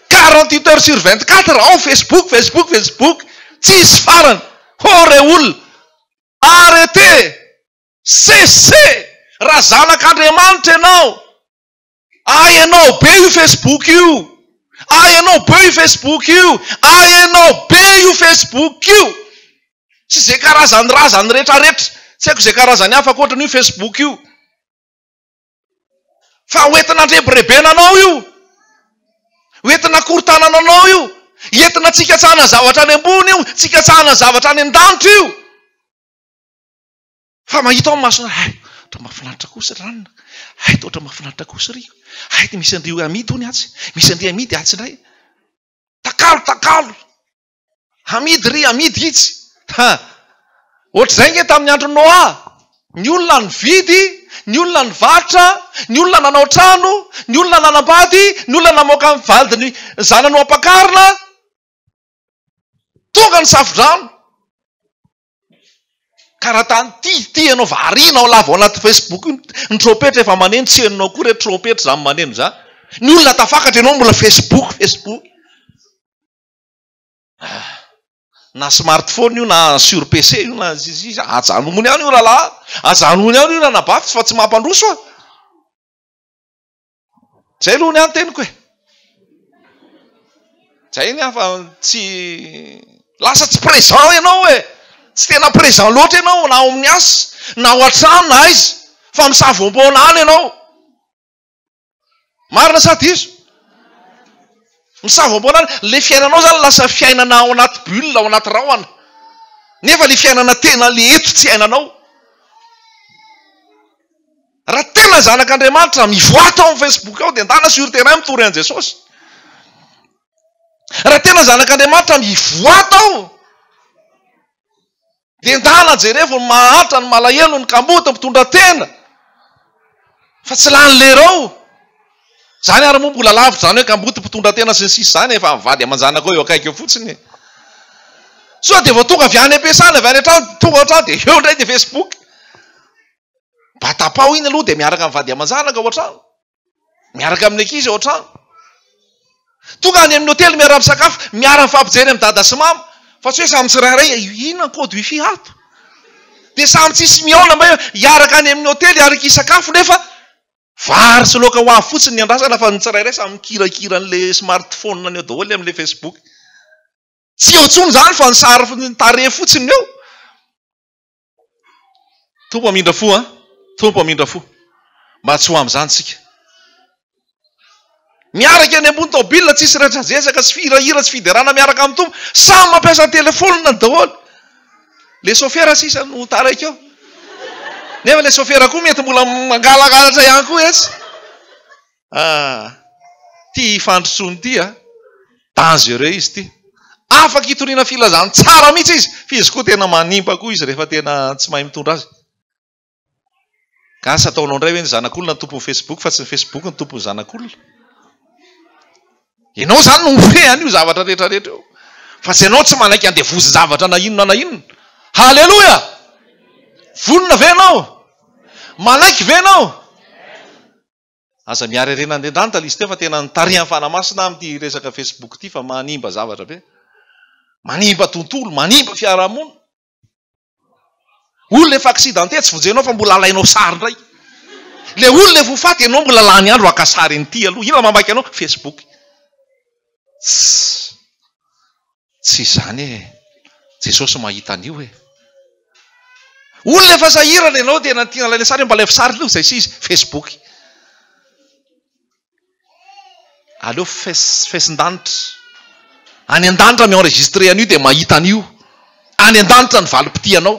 Speaker 1: 48 heures sur 24 ao Facebook. Tsisy farany. Ore olona. Arrêtez. Cessez. Raha zanak'Andriamanitra ianao. Ianao be io Facebook io. Ianao be io Facebook io. Ianao be io Facebook io. Tsy izay karazany razany rehetrarehetra. Tsy haiko izay karazany hafa ankoatran'io Facebook io. Fa hoentina ndrebirebena anao io. Hoentina korontanana anao io. Entina tsikatsahana zavatra any ambony io. Tsikatsahana zavatra any an-danitra io. Fa mahita ao masona. Otra mahafinaritra kosa ranona. Otra mahafinaritra kosa ry. Misy andrio amidy hony atsy. Misy andrio amidy atsy indray. Takalo. Amidy ry, amidy itsy. Ohatr'izay nge tamin'ny andro Noa. Ny olona nividy, ny olona nivarotra, ny olona nanao trano, ny olona nanambady, ny olona namoaka ny vadiny zanany ampakarina. Tonga ny safodrano. Karatany ty ianao variana ao lava ao anaty Facebook ny trompetra efa maneno tsy henonao koa reto trompetra zany maneno za. Ny olona tafakatra ianao mbola Facebook. na smartphone io na sur PC io na ajanonony ihany io rahalahy ajanony ihany io raha nabafy fa tsy mampandroso a zay aloha ny any teniko e zay ny afa tsy lasa tsy présent ianao e tsy tena présent loatra ianao na ao amin'ny asa na ao an-trano na aiza fa misavoam-poana any ianao marina sady izo misavoam-poana any le fiainanao zany lasa fiainana ao anaty bulle ao anaty rahona nefa le fiainana tena le eto tsy ainanao raha tena zanak'Andriamanitra mivoaka ao amin'ny Facebook ao dia endana sur terrain mitory an' Jesosy raha tena zanak'Andriamanitra mivoaka ao dia endana jerevy ny mahatra ny malahelo ny kamboty mitondra tena fa tsy lany lera ao zany ary moa mbola lavitra zany hoe kamboty mpitondra tena sy ny sisy zany efa mivady aman-janaka eo akaiky eo fotsiny so dia vao tonga avy any am-piasana avy any an-trano tonga ao an-trano dia eo indray dia Facebook batapao iny aloha dia miaraka mivady aman-janaka ao an-trano miaraka amin'ny ankizy ao an-trano tonga any amin'ny hotely miara-misakafo miara-mifampijery amin'ny dada sy mama fa tsy hoe samy tsirairay inona kody wifi ato dia samy tsisy miaona mba hiaraka any amin'ny hotely hiaraka isakafo nefa vary sy loaka ho avy fotsiny ny andrasana fa ny tsirairay samy mikirakira an'le smartphone any eo daholo amin'le Facebook tsy eo tsony zany fa ny sary ny tare fotsiny eo tompo amindra fo a tompo amindra fo mba tsy ho amin'izany tsika miaraka any ambony tobila tsisy retrajesaka tsy fihirahira tsy fiderana miaraka amin'ny tompo samy mampiasa telefônina ny daholo le sofera sisa no taraiky eo nefa le sofera koa mety mbola mangalagalatra ihany koa etsy ty fandrotsony ty a dangereux izy ty afaka hitoriana filazany tsara mihitsy izy fa izy koa tena manimba koa izy rehefa tena tsy mahay mitondra azy ka asa ataonao indray hoe ny zanak'olona ny tompon'ny Facebook fa tsy ny Facebook ny tompon'ny zanak'olona ianao zany no mifehy an'io zavatra rehetrarehetra eo fa tsy ianao tsy manaiky andevozy zavatra na inona na inona halleloia vonona venao manaiky venao aza miary rena andehandanita izy teo fa tena nitarihan'ny fanamasina amin'ity resaka Facebook ity fa manimba zavatra be manimba tontolo manimba fiarahamonina olona efa accidenté tsy vojenao fa mbola alainao sary indray le olona efa hofaty ianao mbola lany andro aka sary an'ity aloha ina mamaky anao Facebook tsy izany e Jesosy mahita an'io e olona efa sahirana ianao tena tiana laina sary mba lefa sary aloha zay sy izy Facebook aleo fesin-danitra any an-danitra mienregistre an'io dia mahita an'io any an-danitra ny valim-pitianao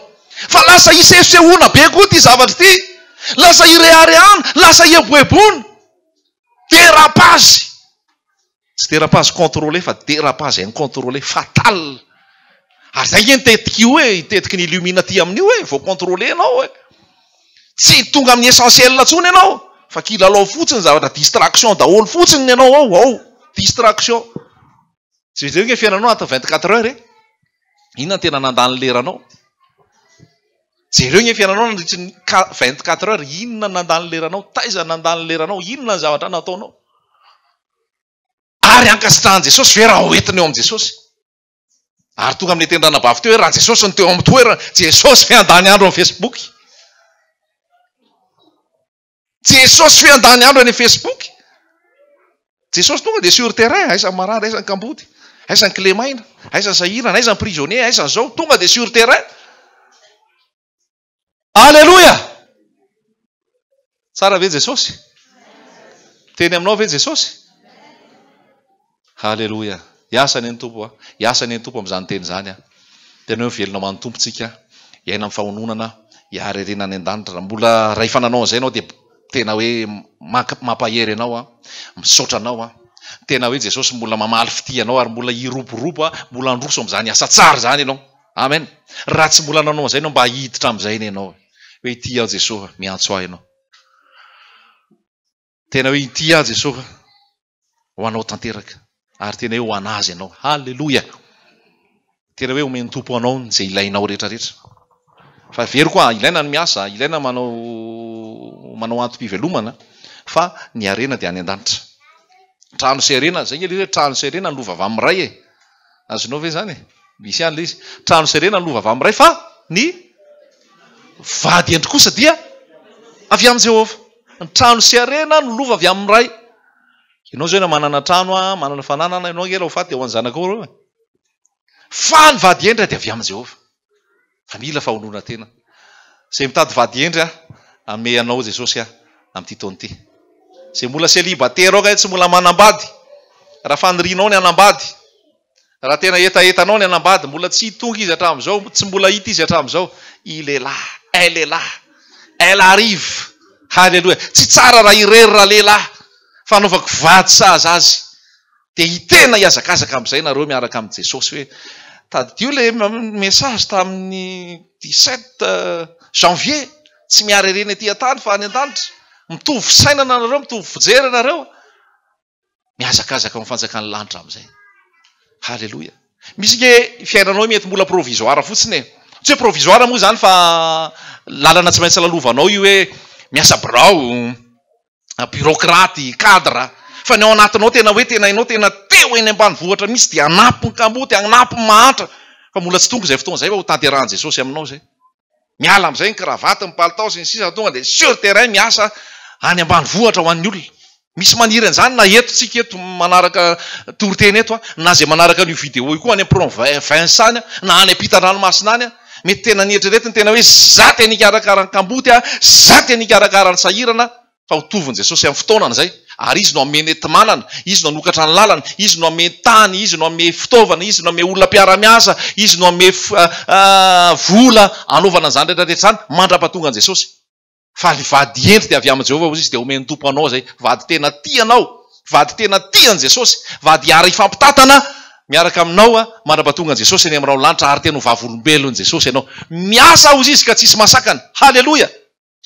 Speaker 1: fa lasa isehosehoana be koa ty zavatra ty lasa irehareana lasa ieboebona dérapage tsy dérapage contrôlé fa dérapage incontrôlé fatal ary zay ny tetiky io hoe tetiky ny illuminati amin'io hoe vao contrôlé anao hoe tsy tonga amin'ny essentiel tsony ianao fa kilalao fotsiny zavatra distraction daholo fotsiny ianao ao distraction tsy zay hoe fiainanao anaty 24 heures e inona tena nandany leranao jereo ny fiainanao nandritry ny 24 heures inona nandany leranao taiza nandany leranao inona ny zavatra nataonao ary ankasitrahan Jesosy ve raha hoentiny eo am' Jesosy ary tonga amin'ny tendrana bavy teo hoe raha Jesosy ny teo amin'ny toerana Jesosy fiandany andro amin'ny Facebook Jesosy fiandany andro any Facebook Jesosy tonga dia sur terrain aisan'ny marary aisan'ny kambody aisan'ny clémaina aisan'ny sahirana aisan'ny prisonnier aisan'ny zao tonga dia sur terrain alleluia tsara ve Jesosy teny aminao ve Jesosy halleluia iasany ny tompo iasany ny tompo amin'izany teny zany a tena hoe velona manotompotsika iaina amin'ny fahononana hiary rena any an-danitra mbola ray fananao zay anao dia tena hoe mampahery anao a misaotra anao a tena hoe Jesosy mbola mamaly fitianao ary mbola hiroporopo a mbola androso amin'izany asa tsara zany ianao amen raha tsy mbola nanao zay anao mba hiditra amin'izay ny ianao hoe ity aho Jesosy miantso ahy ianao tena hoe ity aho Jesosy ho anao tanteraka ary tena hoe ho anazy ianao halleluia tena hoe omeny tompo anao zay ilainao rehetrarehetra fa very koa ilaina ny miasa ilaina manao antom-pivelomana fa ny arena dia any an-danitra trano sy arena zay ny hoe trano sy arena lova avy amin'ny ray e azonao ve zany misy ihany le izy trano serena ny lova avy amin'ray fa ny vady endry kosa dia avy amin'i Jehovah. Ny trano serena ny lova avy amin'ray. Ianao zao na manana trano manana fananana ianao angela ho faty dia ho any zanakao reo. Fa ny vady endry dia avy amin'i Jehovah. Fa mila fahonoana tena. Izay mitady vady endry ame anao Jesosy amin'ity taona ity. Izay mbola célibataire ka tsy mbola manambady. Raha fanirianao ny anambady. Raha tena etaetanao ny anambady, mbola tsy tonga izy hatramin'izao, tsy mbola hita izy hatramin'izao, il est là, elle est là, elle arrive. Halleluja. Tsy tsara raha irery raha lehilahy. Fanaovako vady sazy azy. Dia hitena hiazakazaka amin'izay nareo miaraka amin'i Jesosy hoe tadio le message tamin'ny 17 janvier tsy miara ireny aty an-tany fa any an-danitra. Mitovy sainana nareo, mitovy fijery nareo. Miazakazaka amin'ny fanjakan'ny lanitra amin'izay. Halleluja. Misy nge fiainanao mety mbola provisoire fotsiny. Tsy hoe provisoire moa zany fa lalana tsy maintsy lalovanao io hoe miasa birao, bureaucrate, cadre. Fa ny ao anatinao tena hoe tena inao tena teo eny ambanivohitra misy dia anampy ny kamboty, anampy ny mahatra. Fa mbola tsy tonga izay fotoana izay fa ho tanterahan Jesosy aminao izay. Miala amin'izay ny kravaty, ny palitao sy ny sisa tonga dia sur terrain miasa any ambanivohitra ho an'ny olona. Misy maniry an'izany na eto tsika eto manaraka toriteny eto na zay manaraka an'io vidéo io koa any province any na any ampitan-dranomasina any mety tena nieritreretiny tena hoe za tena hikarakara ny kamboty za tena hikarakara ny sahirana fa ho tovin' Jesosy amin'ny fotoanana izay. Ary izy no ameny entimanana, izy no anokatra ny lalana, izy no ame tany, izy no ame fitaovana, izy no ame olona mpiara-miasa, izy no ame vola anaovana an'izany rehetrarehetra zany mandra-pahatonga an' Jesosy. Fa ny vady endry dia avy amin'i Jehovah izy dia omeny tompo anao zay. Vady tena tianao, vady tena tian'i Jesosy, vady hiara ifampitatana miaraka aminao mandra-pahatonga an' Jesosy eny aminao lanitra ary tena ho vavolombelon'i Jesosy ianao. Miasa hozy izy ka tsisy masakana. Halleluja.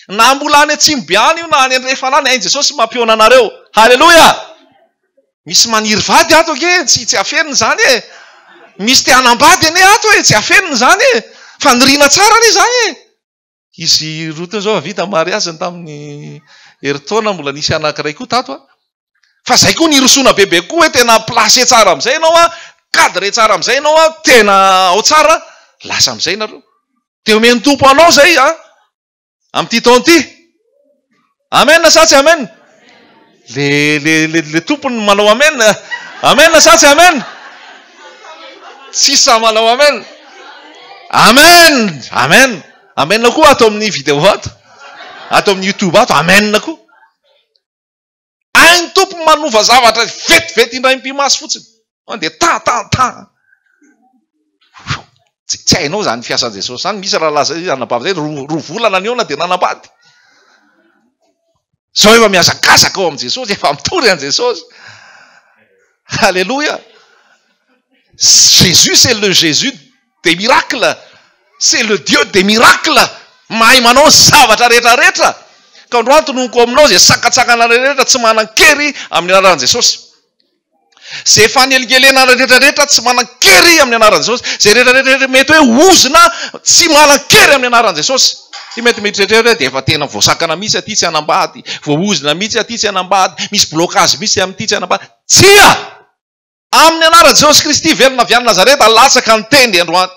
Speaker 1: Na mbola any Atsimby any io na any Andrefanany hain Jesosy mampiona anareo. Halleluja. Misy maniry vady ato ke tsy afeniny zany e. Misy te hanambady ane ato e tsy afeniny zany e. Fa nirina tsara ane zany e. Izy rotony zao vita mariaziny tamin'ny heritaona mbola nisy anankiray koa tato fa zay koa nirosona bebe koa hoe tena place tsara amin'izay ianao cadre tsara amin'izay ianao tena ao tsara lasa amin'izay nareo. Te omeny tompo anao zay amin'ity taona ity. Amen na sa tsy amen? Le tompony manao amen. Amen na sa tsy amen? Tsisa manao amen. Amen. Amen. Amen na koa ato amin'ny vidéo ato. Ato amin'ny YouTube ato. Amen na koa. Ainy tompo manova zavatra vetivety indray mpimasy fotsiny. Dia ta. Tsy hainao zany fiasan'i Jesosy zany. Misy raha laza anambady roa volana ny ona dia nanambady. Zao efa miazakazaka ao amin'i Jesosy, efa mitory an' Jesosy. Alléluia. Jésus c'est le Jésus des miracles. C'est le Dieu des miracles. Mahay manao zavatra rehetrarehetra. Ka androany tononoko aminao zay sakatsakana rehetrarehetra tsy manan-kery amin'ny anaran'i Jesosy. Zay fanelingelena rehetrarehetra tsy manan-kery amin'ny anaran'i Jesosy. Zay rehetrarehetra mety hoe ozina tsy manan-kery amin'ny anaran'i Jesosy. Ty mety mieritreritra dia efa tena voasakana mihitsy aty tsy hanambady, voaozina mihitsy aty tsy hanambady, misy blocage mihitsy amin'ity tsy hanambady. Tsia! Amin'ny anaran'i Jesosy Kristy velona avy any Nazareta latsaka ny teny androany.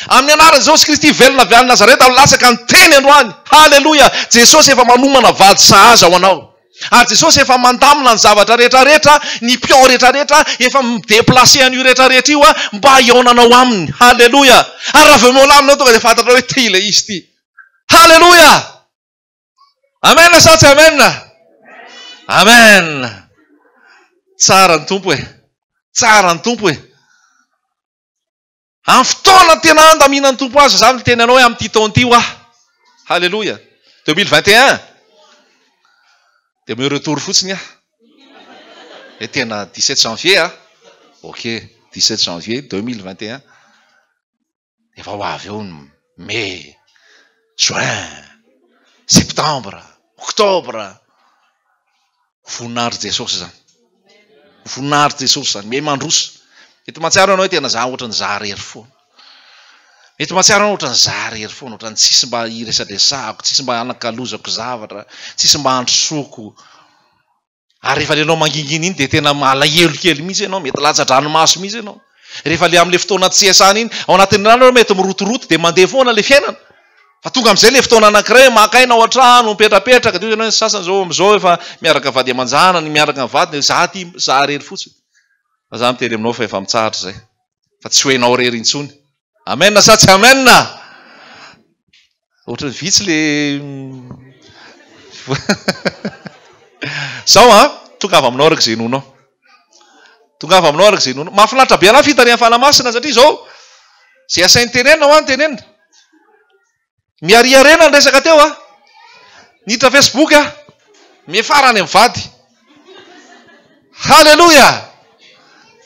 Speaker 1: Amin'ny anaran'i Jesosy Kristy velona avy any Nazareta latsaka ny teny androany. Halleluja. Jesosy efa manomana vady sahaza ho anao. Ary Jesosy efa mandamina ny zavatra rehetrarehetra, ny pion rehetrarehetra, efa mideplace an'io rehetrarehetra io mba hiaonanao aminy. Halleluja. Ary raha vao aminao tonga dia fantatra hoe ty ilay izy ty. Halleluja. Amen na sa tsy amen? Amen. Tsara ny tompo e. Tsara ny tompo e. Amin'ny fotoana tena andamina ny tompo azy zany teny anao hoe amin'ity taona ity ho Halleluja. 2021. Dia me retour fotsiny e tena 17 janvier Ok, 17 janvier 2021. Efa ho avy eo ny mai, juin, septembre, octobre. Voninahitry Jesosy zany. Voninahitry Jesosy zany. Mihay mandroso. Mety mahatsiaro anao hoe tena za ohatran'ny za rery foana. Mety mahatsiaro anao ohatran'ny za rery foana, ohatran'ny tsisy mba iresadresako, tsisy mba anakalozako zavatra, tsisy mba androsoko. Ary rehefa lenao mangingina iny dia tena malahelo kely mihitsy ianao, mety latsa-dranomaso mihitsy ianao. rehefa le am'le fotoana tsy asana iny ao anatin'ny rano mety mirotoroto dia mandeha foana le fiainana fa tonga amin'izay le fotoana anankiray makaina ao an-trano mipetrapetraka dia ny sasany zao am'izao efa miaraka vady aman-jana ny miaraka ny vady za rery fotsiny fa za miteny aminao fa efa mitsahatra zay fa tsy hoenao rery intsony amena sa tsy amena ohatra vitsy le zao tonga avy aminao araka izay nonao tonga avy aminao araka izay nonao mahafinaritra be anao fitarian'ny fanamasina satria zao zay asainy tenenina ho any tenenina miariarena ny resaka teo nitra Facebook mifarany amin'ny vady halleloja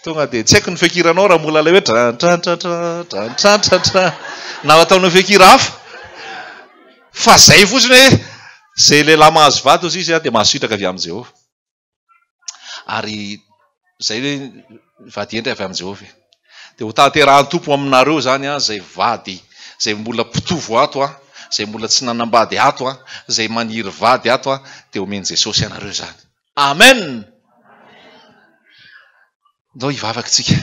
Speaker 1: tonga dia tsy haiko ny fekiranao raha mola ilay hoe drantratratra na ataonao fekira hafa fa zay fotsiny hoe zay lehilahy mahazo vady ozy izy dia mahasitraka avy amin'i Jehovah ary zay hoe vady endry avy amin'i Jehovah dia ho tanterahany tompo aminareo zany zay vady zay mbola mpitovo ato zay mbola tsy nanambady ato zay maniry vady ato dia omeny Jesosy anareo zany amen. Ndao hivavaka tsika.